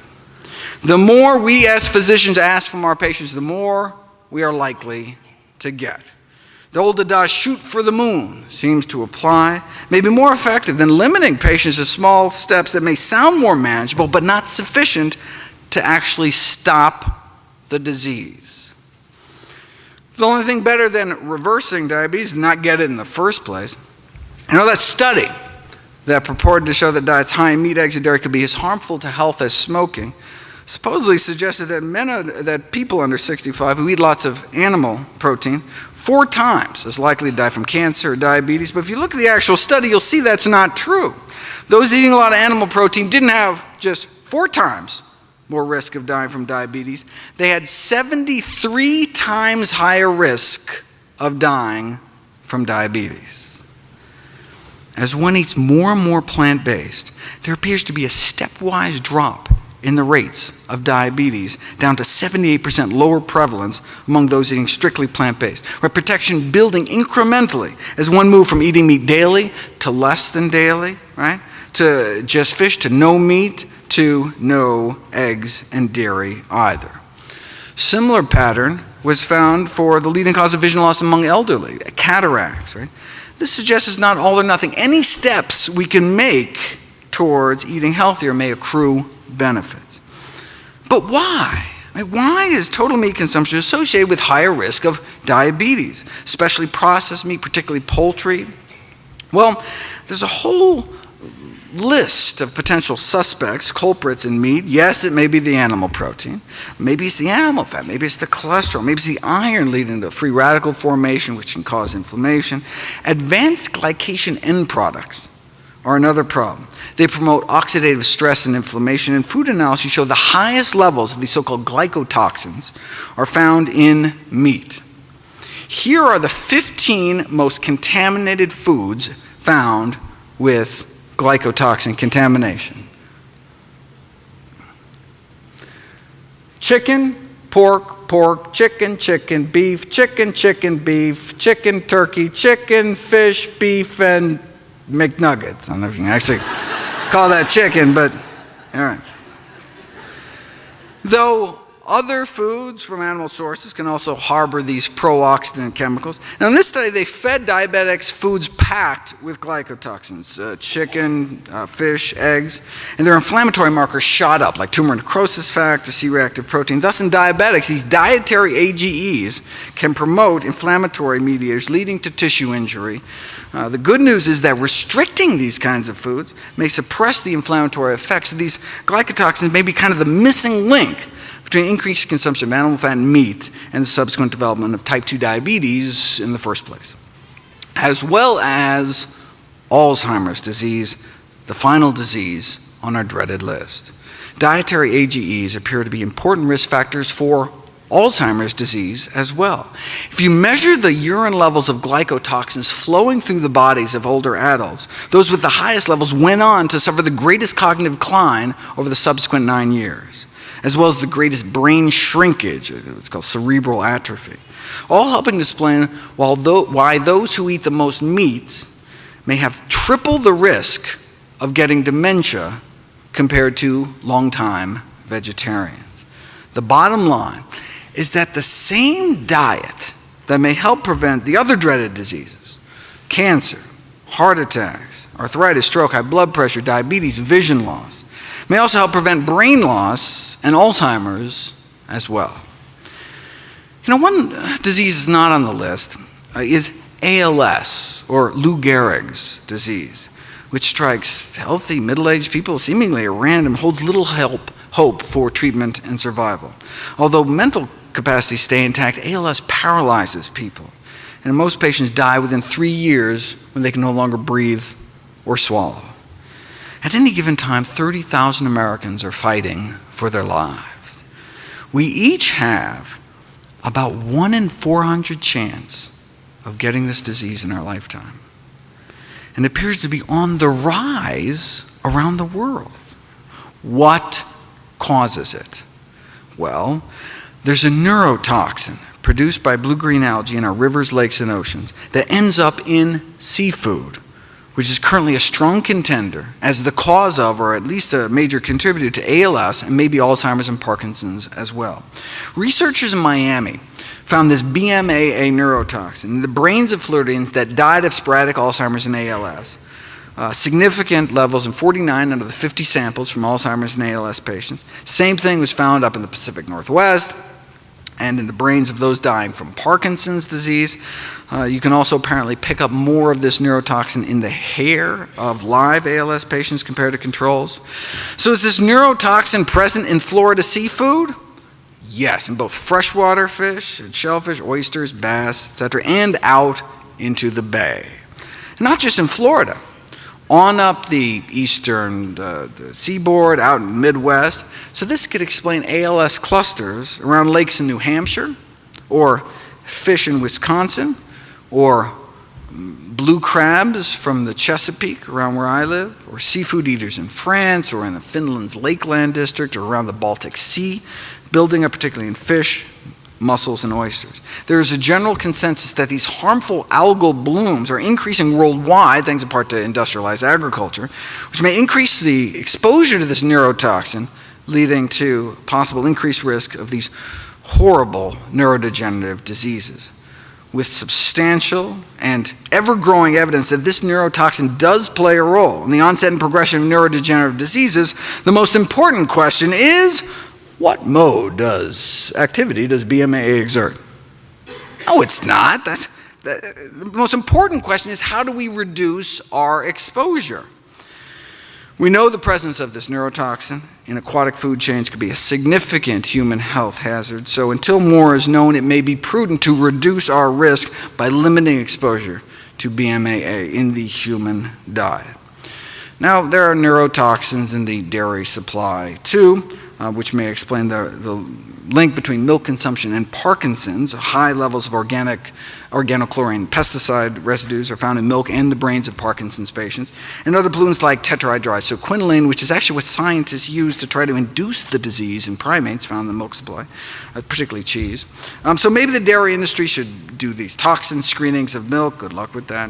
A: The more we as physicians ask from our patients, the more we are likely to get. The old adage, shoot for the moon, seems to apply, may be more effective than limiting patients to small steps that may sound more manageable but not sufficient to actually stop the disease. The only thing better than reversing diabetes is not get it in the first place. You know, that study that purported to show that diets high in meat, eggs, and dairy could be as harmful to health as smoking supposedly suggested that people under 65 who eat lots of animal protein 4 times as likely to die from cancer or diabetes. But if you look at the actual study, you'll see that's not true. Those eating a lot of animal protein didn't have just 4 times more risk of dying from diabetes. They had 73 times higher risk of dying from diabetes. As one eats more and more plant-based, there appears to be a stepwise drop in the rates of diabetes, down to 78% lower prevalence among those eating strictly plant-based. Where protection building incrementally as one moved from eating meat daily to less than daily, right? To just fish, to no meat, to no eggs and dairy either. Similar pattern was found for the leading cause of vision loss among elderly, cataracts, right? This suggests it's not all or nothing. Any steps we can make towards eating healthier may accrue benefits. But why? Why is total meat consumption associated with higher risk of diabetes, especially processed meat, particularly poultry? Well, there's a whole list of potential suspects, culprits in meat. Yes, it may be the animal protein. Maybe it's the animal fat. Maybe it's the cholesterol. Maybe it's the iron leading to free radical formation, which can cause inflammation. Advanced glycation end products are another problem. They promote oxidative stress and inflammation, and food analyses show the highest levels of these so-called glycotoxins are found in meat. Here are the 15 most contaminated foods found with glycotoxin contamination. Chicken, pork, chicken, beef, chicken, beef, chicken, turkey, chicken, fish, beef, and McNuggets. I don't know if you can actually call that chicken, but all right. Though other foods from animal sources can also harbor these pro-oxidant chemicals. Now in this study, they fed diabetics foods packed with glycotoxins, chicken, fish, eggs, and their inflammatory markers shot up, like tumor necrosis factor, C-reactive protein. Thus in diabetics, these dietary AGEs can promote inflammatory mediators leading to tissue injury. The good news is that restricting these kinds of foods may suppress the inflammatory effects of these glycotoxins, may be kind of the missing link between increased consumption of animal fat and meat and the subsequent development of type 2 diabetes in the first place, as well as Alzheimer's disease, the final disease on our dreaded list. Dietary AGEs appear to be important risk factors for Alzheimer's disease as well. If you measure the urine levels of glycotoxins flowing through the bodies of older adults, those with the highest levels went on to suffer the greatest cognitive decline over the subsequent 9 years, as well as the greatest brain shrinkage, it's called cerebral atrophy, all helping to explain why those who eat the most meat may have triple the risk of getting dementia compared to longtime vegetarians. The bottom line is that the same diet that may help prevent the other dreaded diseases, cancer, heart attacks, arthritis, stroke, high blood pressure, diabetes, vision loss, may also help prevent brain loss and Alzheimer's as well. You know, one disease is not on the list is ALS, or Lou Gehrig's disease, which strikes healthy middle-aged people seemingly at random, holds little hope for treatment and survival. Although mental capacities stay intact, ALS paralyzes people, and most patients die within 3 years when they can no longer breathe or swallow. At any given time, 30,000 Americans are fighting for their lives. We each have about 1 in 400 chance of getting this disease in our lifetime. And it appears to be on the rise around the world. What causes it? Well, there's a neurotoxin produced by blue-green algae in our rivers, lakes, and oceans that ends up in seafood, which is currently a strong contender as the cause of, or at least a major contributor to ALS and maybe Alzheimer's and Parkinson's as well. Researchers in Miami found this BMAA neurotoxin in the brains of Floridians that died of sporadic Alzheimer's and ALS. Significant levels in 49 out of the 50 samples from Alzheimer's and ALS patients. Same thing was found up in the Pacific Northwest and in the brains of those dying from Parkinson's disease. You can also apparently pick up more of this neurotoxin in the hair of live ALS patients compared to controls. So is this neurotoxin present in Florida seafood? Yes, in both freshwater fish, shellfish, oysters, bass, etc., and out into the bay. And not just in Florida. On up the eastern the seaboard, out in the Midwest. So this could explain ALS clusters around lakes in New Hampshire, or fish in Wisconsin, or blue crabs from the Chesapeake around where I live, or seafood eaters in France, or in the Finland's Lakeland district, or around the Baltic Sea, building up particularly in fish, mussels, and oysters. There is a general consensus that these harmful algal blooms are increasing worldwide, thanks in part to industrialized agriculture, which may increase the exposure to this neurotoxin, leading to possible increased risk of these horrible neurodegenerative diseases. With substantial and ever-growing evidence that this neurotoxin does play a role in the onset and progression of neurodegenerative diseases, the most important question is, what activity does BMAA exert? No, it's not. The most important question is, how do we reduce our exposure? We know the presence of this neurotoxin in aquatic food chains could be a significant human health hazard, so until more is known, it may be prudent to reduce our risk by limiting exposure to BMAA in the human diet. Now, there are neurotoxins in the dairy supply too, which may explain the link between milk consumption and Parkinson's. High levels of organochlorine pesticide residues are found in milk and the brains of Parkinson's patients. And other pollutants like tetrahydride, so quinoline, which is actually what scientists use to try to induce the disease in primates found in the milk supply, particularly cheese. So maybe the dairy industry should do these toxin screenings of milk. Good luck with that.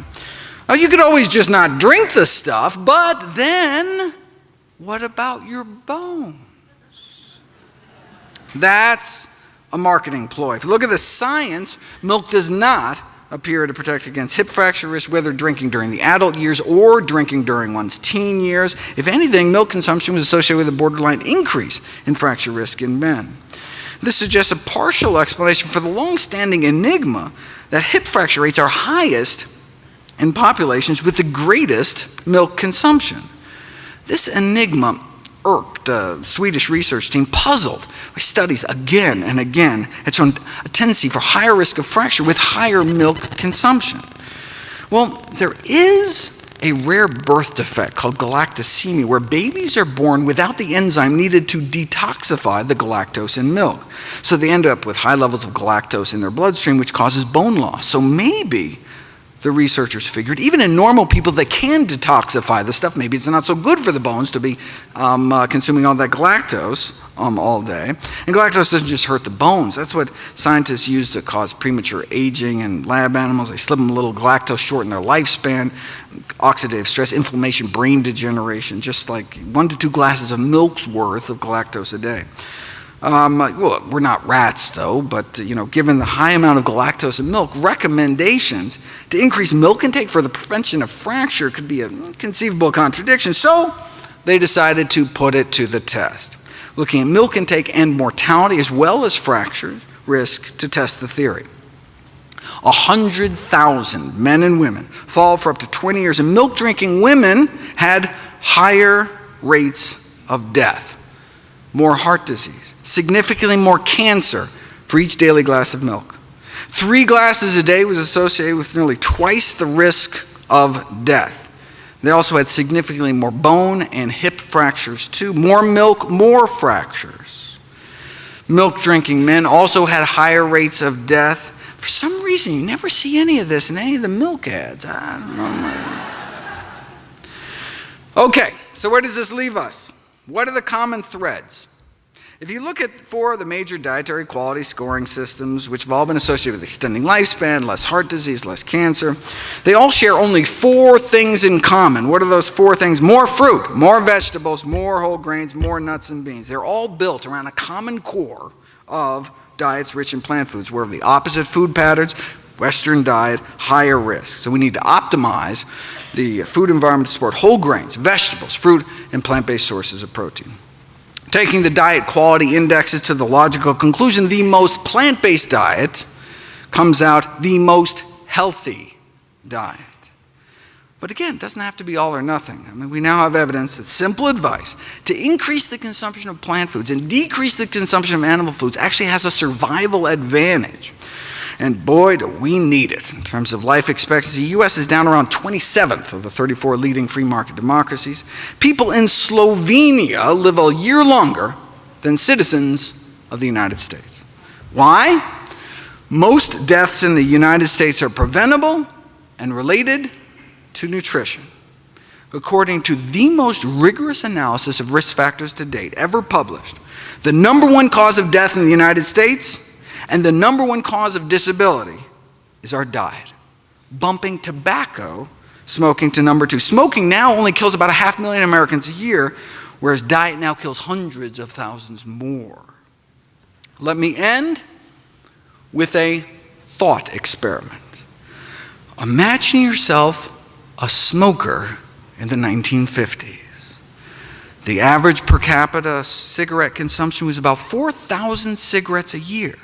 A: You could always just not drink the stuff, but then what about your bones? That's a marketing ploy. If you look at the science, milk does not appear to protect against hip fracture risk, whether drinking during the adult years or drinking during one's teen years. If anything, milk consumption was associated with a borderline increase in fracture risk in men. This suggests a partial explanation for the long-standing enigma that hip fracture rates are highest in populations with the greatest milk consumption. This enigma irked a Swedish research team puzzled by studies again and again had shown a tendency for higher risk of fracture with higher milk consumption. Well, there is a rare birth defect called galactosemia, where babies are born without the enzyme needed to detoxify the galactose in milk. So they end up with high levels of galactose in their bloodstream, which causes bone loss. So maybe the researchers figured, even in normal people that can detoxify the stuff, maybe it's not so good for the bones to be consuming all that galactose all day. And galactose doesn't just hurt the bones. That's what scientists use to cause premature aging in lab animals. They slip them a little galactose, shorten their lifespan, oxidative stress, inflammation, brain degeneration, just like 1 to 2 glasses of milk's worth of galactose a day. Well, we're not rats though, but given the high amount of galactose in milk, recommendations to increase milk intake for the prevention of fracture could be a conceivable contradiction. So they decided to put it to the test, looking at milk intake and mortality as well as fracture risk to test the theory. 100,000 men and women followed for up to 20 years, and milk drinking women had higher rates of death, more heart disease, significantly more cancer for each daily glass of milk. 3 glasses a day was associated with nearly twice the risk of death. They also had significantly more bone and hip fractures too. More milk, more fractures. Milk drinking men also had higher rates of death For some reason, you never see any of this in any of the milk ads. I don't know. Okay, so where does this leave us? What are the common threads? If you look at 4 of the major dietary quality scoring systems, which have all been associated with extending lifespan, less heart disease, less cancer, they all share only 4 things in common. What are those 4 things? More fruit, more vegetables, more whole grains, more nuts and beans. They're all built around a common core of diets rich in plant foods. We're of the opposite food patterns, Western diet, higher risk. So we need to optimize the food environment to support whole grains, vegetables, fruit, and plant-based sources of protein. Taking the diet quality indexes to the logical conclusion, the most plant-based diet comes out the most healthy diet. But again, it doesn't have to be all or nothing. I mean, we now have evidence that simple advice to increase the consumption of plant foods and decrease the consumption of animal foods actually has a survival advantage. And boy, do we need it. In terms of life expectancy, the U.S. is down around 27th of the 34 leading free market democracies. People in Slovenia live a year longer than citizens of the United States. Why? Most deaths in the United States are preventable and related to nutrition. According to the most rigorous analysis of risk factors to date ever published, the #1 cause of death in the United States and the #1 cause of disability is our diet, bumping tobacco smoking to #2. Smoking now only kills about 500,000 Americans a year, whereas diet now kills hundreds of thousands more. Let me end with a thought experiment. Imagine yourself a smoker in the 1950s. The average per capita cigarette consumption was about 4,000 cigarettes a year.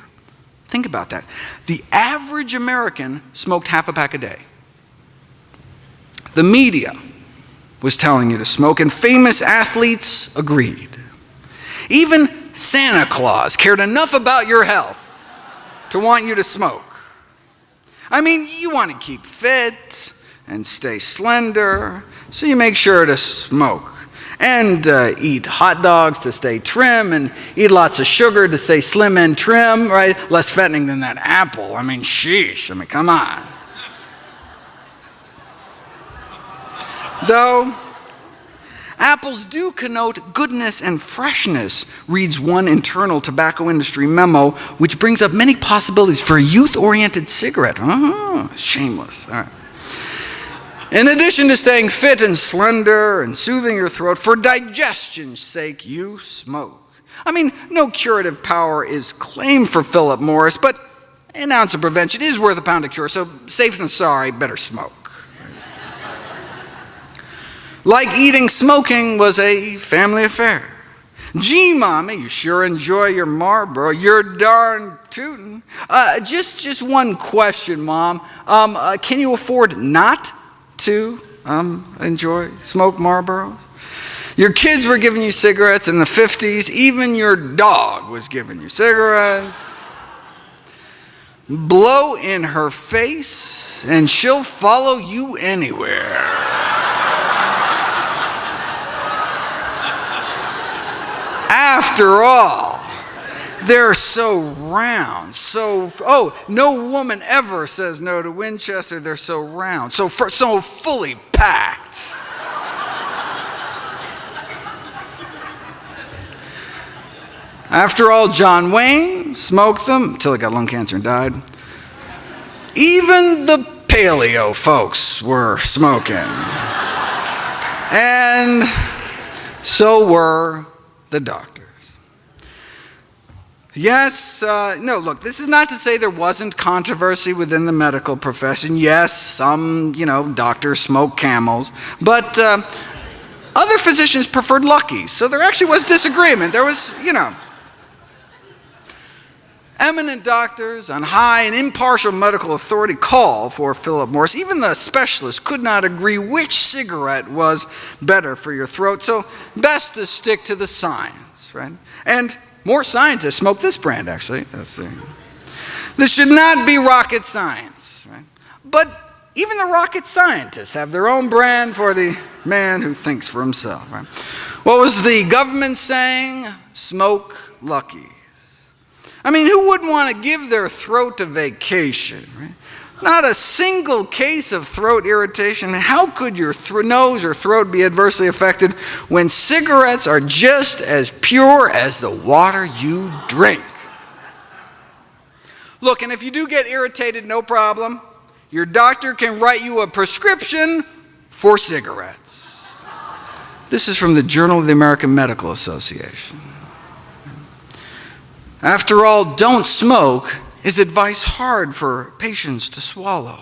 A: Think about that. The average American smoked half a pack a day. The media was telling you to smoke, and famous athletes agreed. Even Santa Claus cared enough about your health to want you to smoke. I mean, you want to keep fit and stay slender, so you make sure to smoke. And eat hot dogs to stay trim, and eat lots of sugar to stay slim and trim, right? Less fattening than that apple. I mean, sheesh. I mean, come on. Though apples do connote goodness and freshness, reads one internal tobacco industry memo, which brings up many possibilities for a youth-oriented cigarette. Oh, shameless. All right. In addition to staying fit and slender and soothing your throat, for digestion's sake, you smoke. I mean, no curative power is claimed for Philip Morris, but an ounce of prevention is worth a pound of cure, so safe than sorry, better smoke. Like eating, smoking was a family affair. Gee, Mommy, you sure enjoy your Marlboro. You're darn tootin'. Just one question, Mom. Can you afford not to smoke Marlboros? Your kids were giving you cigarettes in the 50s. Even your dog was giving you cigarettes. Blow in her face and she'll follow you anywhere. After all, they're so round, no woman ever says no to Winchester. They're so round, so fully packed. After all, John Wayne smoked them until he got lung cancer and died. Even the paleo folks were smoking. And so were the doctors. Yes, no, look, this is not to say there wasn't controversy within the medical profession. Yes, some, doctors smoke Camels, but other physicians preferred Luckies, so there actually was disagreement. There was, eminent doctors on high and impartial medical authority call for Philip Morris. Even the specialists could not agree which cigarette was better for your throat, so best to stick to the science, right? And more scientists smoke this brand, actually. This should not be rocket science, right? But even the rocket scientists have their own brand for the man who thinks for himself, right? What was the government saying? Smoke Luckies. I mean, who wouldn't want to give their throat a vacation, right? Not a single case of throat irritation. How could your nose or throat be adversely affected when cigarettes are just as pure as the water you drink? Look, and if you do get irritated, no problem. Your doctor can write you a prescription for cigarettes. This is from the Journal of the American Medical Association. After all, don't smoke is advice hard for patients to swallow.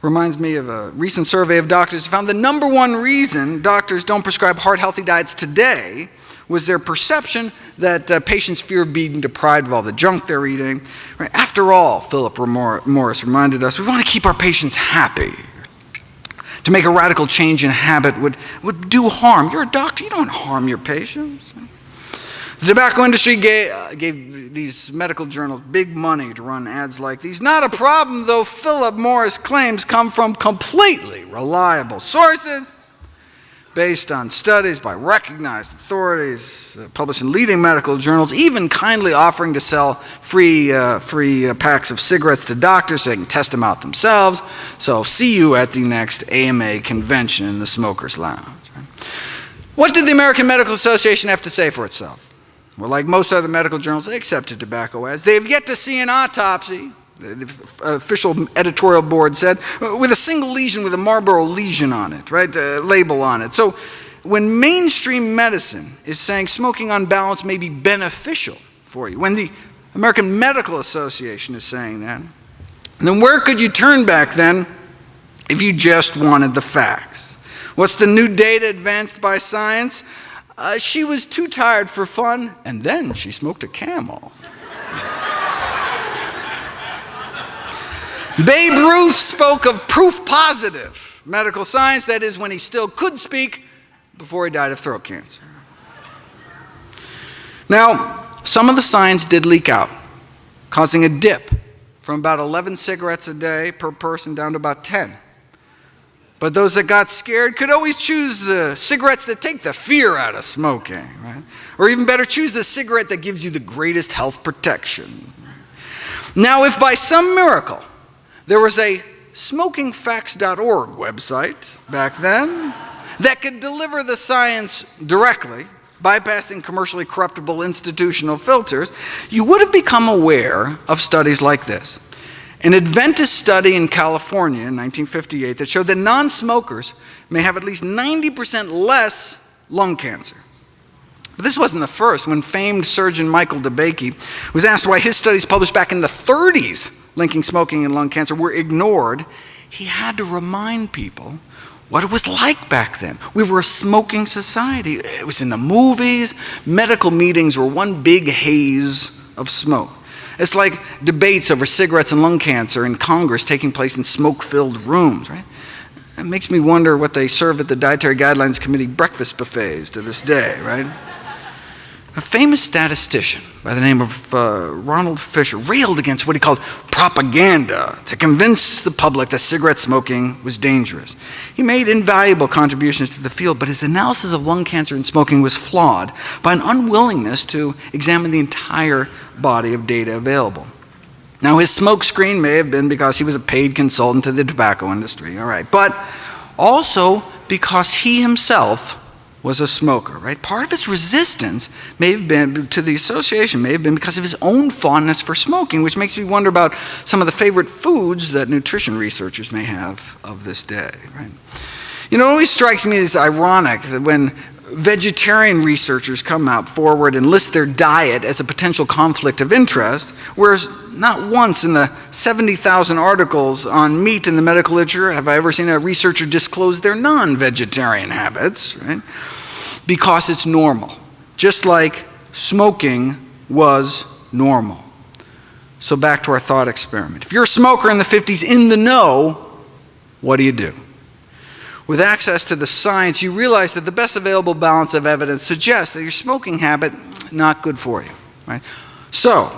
A: Reminds me of a recent survey of doctors who found the number one reason doctors don't prescribe heart-healthy diets today was their perception that patients fear being deprived of all the junk they're eating. Right? After all, Philip Morris reminded us, we want to keep our patients happy. To make a radical change in habit would do harm. You're a doctor, you don't harm your patients. The tobacco industry gave these medical journals big money to run ads like these. Not a problem, though Philip Morris claims come from completely reliable sources based on studies by recognized authorities, published in leading medical journals, even kindly offering to sell free packs of cigarettes to doctors so they can test them out themselves. So see you at the next AMA convention in the Smokers Lounge. What did the American Medical Association have to say for itself? Well, like most other medical journals, they accepted tobacco ads. They have yet to see an autopsy, the official editorial board said, with a single lesion with a Marlboro lesion on it, right, label on it. So when mainstream medicine is saying smoking on balance may be beneficial for you, when the American Medical Association is saying that, then where could you turn back then if you just wanted the facts? What's the new data advanced by science? She was too tired for fun, and then she smoked a Camel. Babe Ruth spoke of proof positive medical science, that is, when he still could speak before he died of throat cancer. Now, some of the science did leak out, causing a dip from about 11 cigarettes a day per person down to about 10. But those that got scared could always choose the cigarettes that take the fear out of smoking, right? Or even better, choose the cigarette that gives you the greatest health protection. Now, if by some miracle there was a smokingfacts.org website back then that could deliver the science directly, bypassing commercially corruptible institutional filters, you would have become aware of studies like this. An Adventist study in California in 1958 that showed that non-smokers may have at least 90% less lung cancer. But this wasn't the first. When famed surgeon Michael DeBakey was asked why his studies published back in the 30s linking smoking and lung cancer were ignored, he had to remind people what it was like back then. We were a smoking society. It was in the movies. Medical meetings were one big haze of smoke. It's like debates over cigarettes and lung cancer in Congress taking place in smoke-filled rooms, right? It makes me wonder what they serve at the Dietary Guidelines Committee breakfast buffets to this day, right? A famous statistician by the name of Ronald Fisher railed against what he called propaganda to convince the public that cigarette smoking was dangerous. He made invaluable contributions to the field, but his analysis of lung cancer and smoking was flawed by an unwillingness to examine the entire body of data available. Now, his smoke screen may have been because he was a paid consultant to the tobacco industry, all right, but also because he himself was a smoker, right? Part of his resistance may have been to the association, may have been because of his own fondness for smoking, which makes me wonder about some of the favorite foods that nutrition researchers may have of this day, right? You know, it always strikes me as ironic that when vegetarian researchers come out forward and list their diet as a potential conflict of interest, whereas not once in the 70,000 articles on meat in the medical literature have I ever seen a researcher disclose their non-vegetarian habits, right? Because it's normal, just like smoking was normal. So back to our thought experiment. If you're a smoker in the 50s in the know, what do you do? With access to the science, you realize that the best available balance of evidence suggests that your smoking habit not good for you, right? So,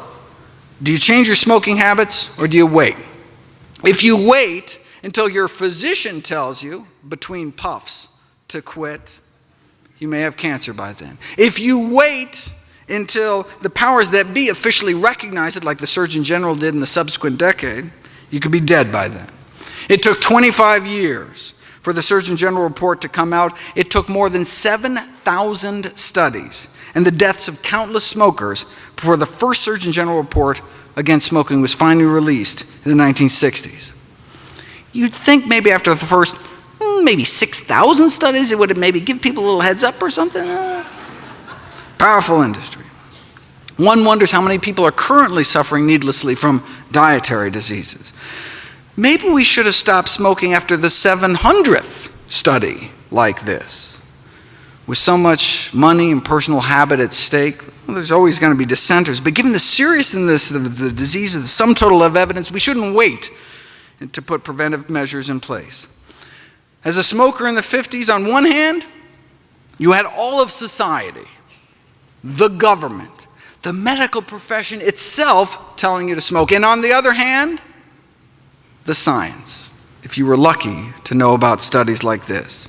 A: do you change your smoking habits or do you wait? If you wait until your physician tells you between puffs to quit, you may have cancer by then. If you wait until the powers that be officially recognized it, like the Surgeon General did in the subsequent decade, you could be dead by then. It took 25 years for the Surgeon General report to come out. It took more than 7,000 studies and the deaths of countless smokers before the first Surgeon General report against smoking was finally released in the 1960s. You'd think maybe after the first, maybe 6,000 studies, it would have maybe give people a little heads up or something. Powerful industry. One wonders how many people are currently suffering needlessly from dietary diseases. Maybe we should have stopped smoking after the 700th study like this. With so much money and personal habit at stake, well, there's always going to be dissenters. But given the seriousness of the disease, the sum total of evidence, we shouldn't wait to put preventive measures in place. As a smoker in the 50s, on one hand, you had all of society, the government, the medical profession itself telling you to smoke. And on the other hand, the science, if you were lucky to know about studies like this.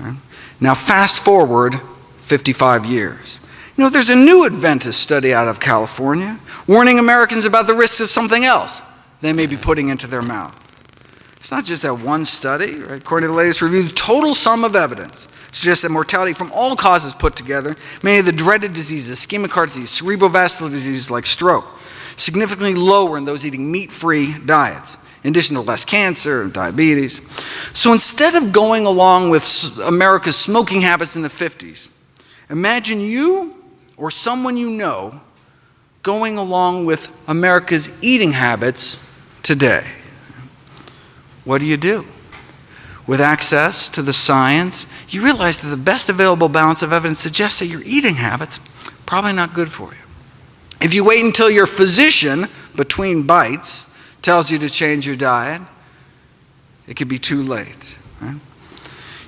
A: Right? Now fast forward 55 years. You know, there's a new Adventist study out of California warning Americans about the risks of something else they may be putting into their mouth. It's not just that one study, right? According to the latest review, the total sum of evidence suggests that mortality from all causes put together, many of the dreaded diseases, ischemic heart disease, cerebrovascular diseases like stroke, significantly lower in those eating meat-free diets, in addition to less cancer and diabetes. So instead of going along with America's smoking habits in the 50s, imagine you or someone you know going along with America's eating habits today. What do? With access to the science, you realize that the best available balance of evidence suggests that your eating habits are probably not good for you. If you wait until your physician, between bites, tells you to change your diet, it could be too late. Right?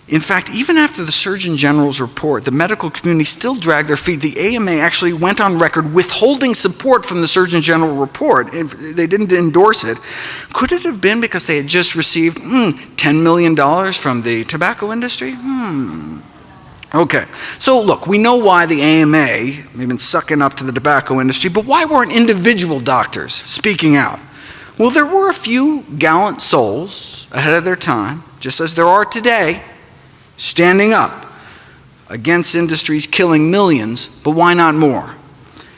A: In fact, even after the Surgeon General's report, the medical community still dragged their feet. The AMA actually went on record withholding support from the Surgeon General report. They didn't endorse it. Could it have been because they had just received $10 million from the tobacco industry? Okay, so look, we know why the AMA have been sucking up to the tobacco industry, but why weren't individual doctors speaking out? Well, there were a few gallant souls ahead of their time, just as there are today, standing up against industries killing millions, but why not more?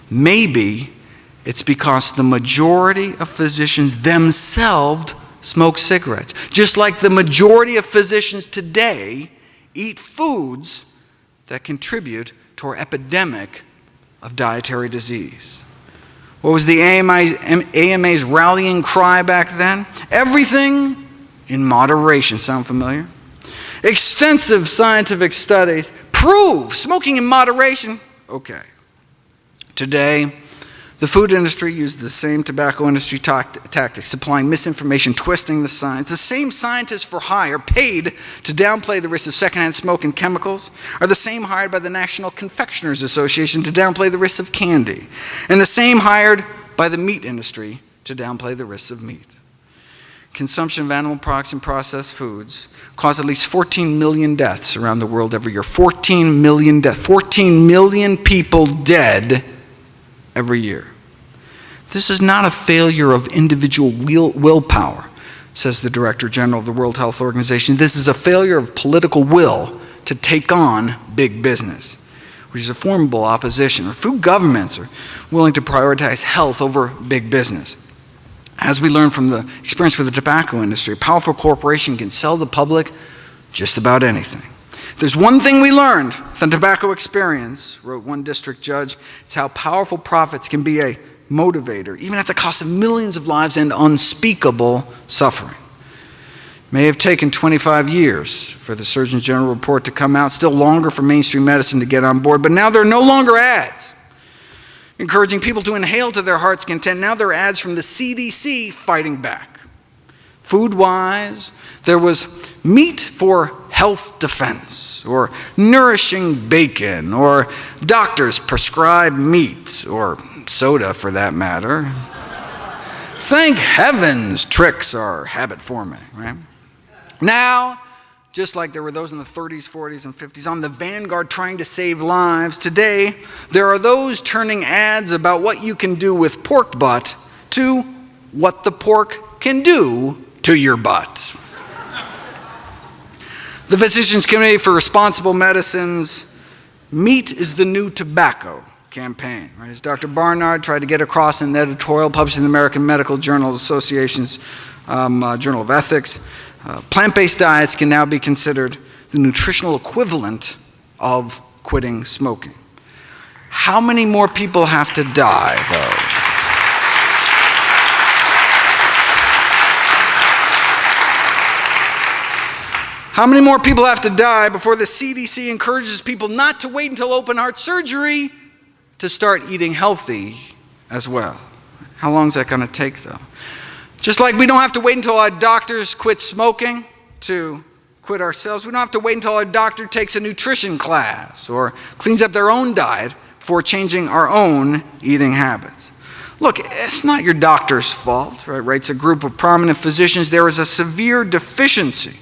A: Maybe it's because the majority of physicians themselves smoke cigarettes, just like the majority of physicians today eat foods that contribute to our epidemic of dietary disease. What was the AMA's rallying cry back then? Everything in moderation. Sound familiar? Extensive scientific studies prove smoking in moderation. Okay. Today, the food industry used the same tobacco industry tactics, supplying misinformation, twisting the science. The same scientists for hire paid to downplay the risks of secondhand smoke and chemicals are the same hired by the National Confectioners Association to downplay the risks of candy, and the same hired by the meat industry to downplay the risks of meat. Consumption of animal products and processed foods cause at least 14 million deaths around the world every year. 14 million deaths. 14 million people dead every year. This is not a failure of individual willpower, says the Director General of the World Health Organization. This is a failure of political will to take on big business, which is a formidable opposition. Or few governments are willing to prioritize health over big business. As we learned from the experience with the tobacco industry, a powerful corporation can sell the public just about anything. If there's one thing we learned from the tobacco experience, wrote one district judge, it's how powerful profits can be a motivator, even at the cost of millions of lives and unspeakable suffering. It may have taken 25 years for the Surgeon General report to come out, still longer for mainstream medicine to get on board, but now there are no longer ads encouraging people to inhale to their heart's content. Now there are ads from the CDC fighting back. Food-wise, there was meat for health defense, or nourishing bacon, or doctors prescribe meat, or soda for that matter. Thank heavens tricks are habit forming, right? Now, just like there were those in the 30s, 40s, and 50s on the vanguard trying to save lives, today there are those turning ads about what you can do with pork butt to what the pork can do to your butt. The Physicians Committee for Responsible Medicine's "Meat is the New Tobacco" campaign, right? As Dr. Barnard tried to get across in an editorial published in the American Medical Journal Association's Journal of Ethics, plant-based diets can now be considered the nutritional equivalent of quitting smoking. How many more people have to die, though? How many more people have to die before the CDC encourages people not to wait until open heart surgery to start eating healthy as well? How long is that going to take, though? Just like we don't have to wait until our doctors quit smoking to quit ourselves, we don't have to wait until our doctor takes a nutrition class or cleans up their own diet before changing our own eating habits. Look, it's not your doctor's fault, right? Writes a group of prominent physicians. There is a severe deficiency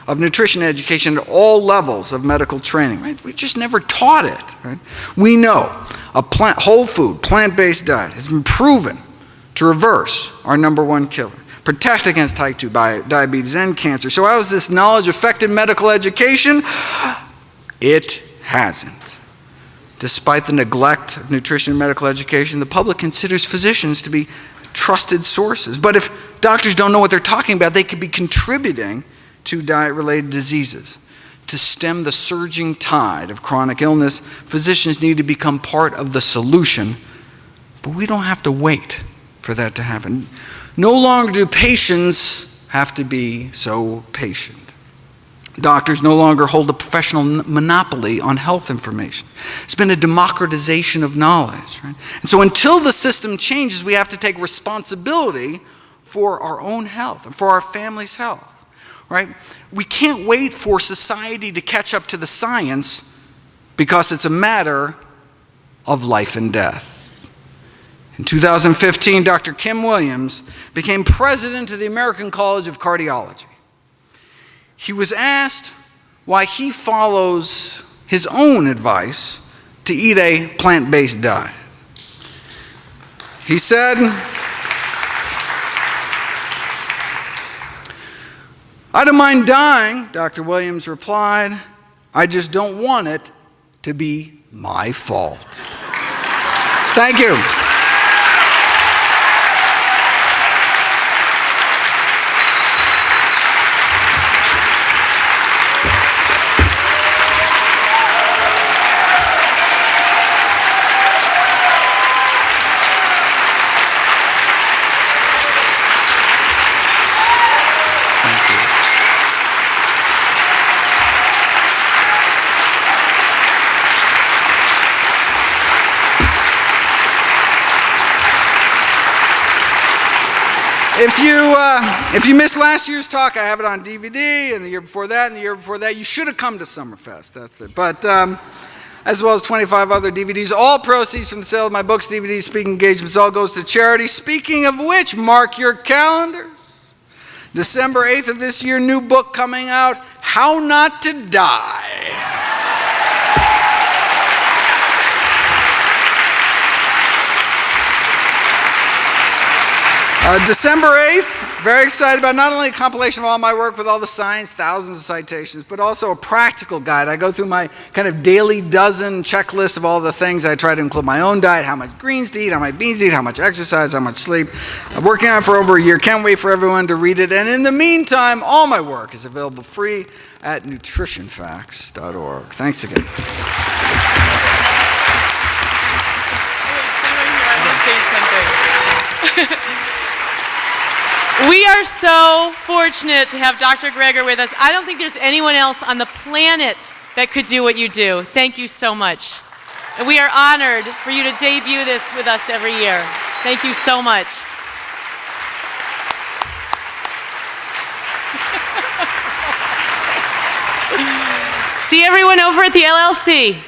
A: of nutrition education at all levels of medical training, right? We just never taught it, right? We know a whole food, plant-based diet has been proven to reverse our #1 killer, protect against type 2 diabetes and cancer. So how has this knowledge affected medical education? It hasn't. Despite the neglect of nutrition and medical education, the public considers physicians to be trusted sources. But if doctors don't know what they're talking about, they could be contributing to diet-related diseases. To stem the surging tide of chronic illness, physicians need to become part of the solution, but we don't have to wait for that to happen. No longer do patients have to be so patient. Doctors no longer hold a professional monopoly on health information. It's been a democratization of knowledge, right? And so until the system changes, we have to take responsibility for our own health and for our family's health. Right? We can't wait for society to catch up to the science because it's a matter of life and death. In 2015, Dr. Kim Williams became president of the American College of Cardiology. He was asked why he follows his own advice to eat a plant-based diet. He said, "I don't mind dying," Dr. Williams replied. "I just don't want it to be my fault." Thank you. If you missed last year's talk, I have it on DVD, and the year before that, and the year before that. You should have come to Summerfest, that's it. But as well as 25 other DVDs, all proceeds from the sale of my books, DVDs, speaking engagements, all goes to charity. Speaking of which, mark your calendars. December 8th of this year, new book coming out, How Not to Die. December 8th, very excited about not only a compilation of all my work with all the science, thousands of citations, but also a practical guide. I go through my kind of daily dozen checklist of all the things. I try to include my own diet, how much greens to eat, how much beans to eat, how much exercise, how much sleep. I'm working on it for over a year. Can't wait for everyone to read it. And in the meantime, all my work is available free at nutritionfacts.org. Thanks again.
B: I want to say something. We are so fortunate to have Dr. Greger with us. I don't think there's anyone else on the planet that could do what you do. Thank you so much. And we are honored for you to debut this with us every year. Thank you so much. See everyone over at the LLC.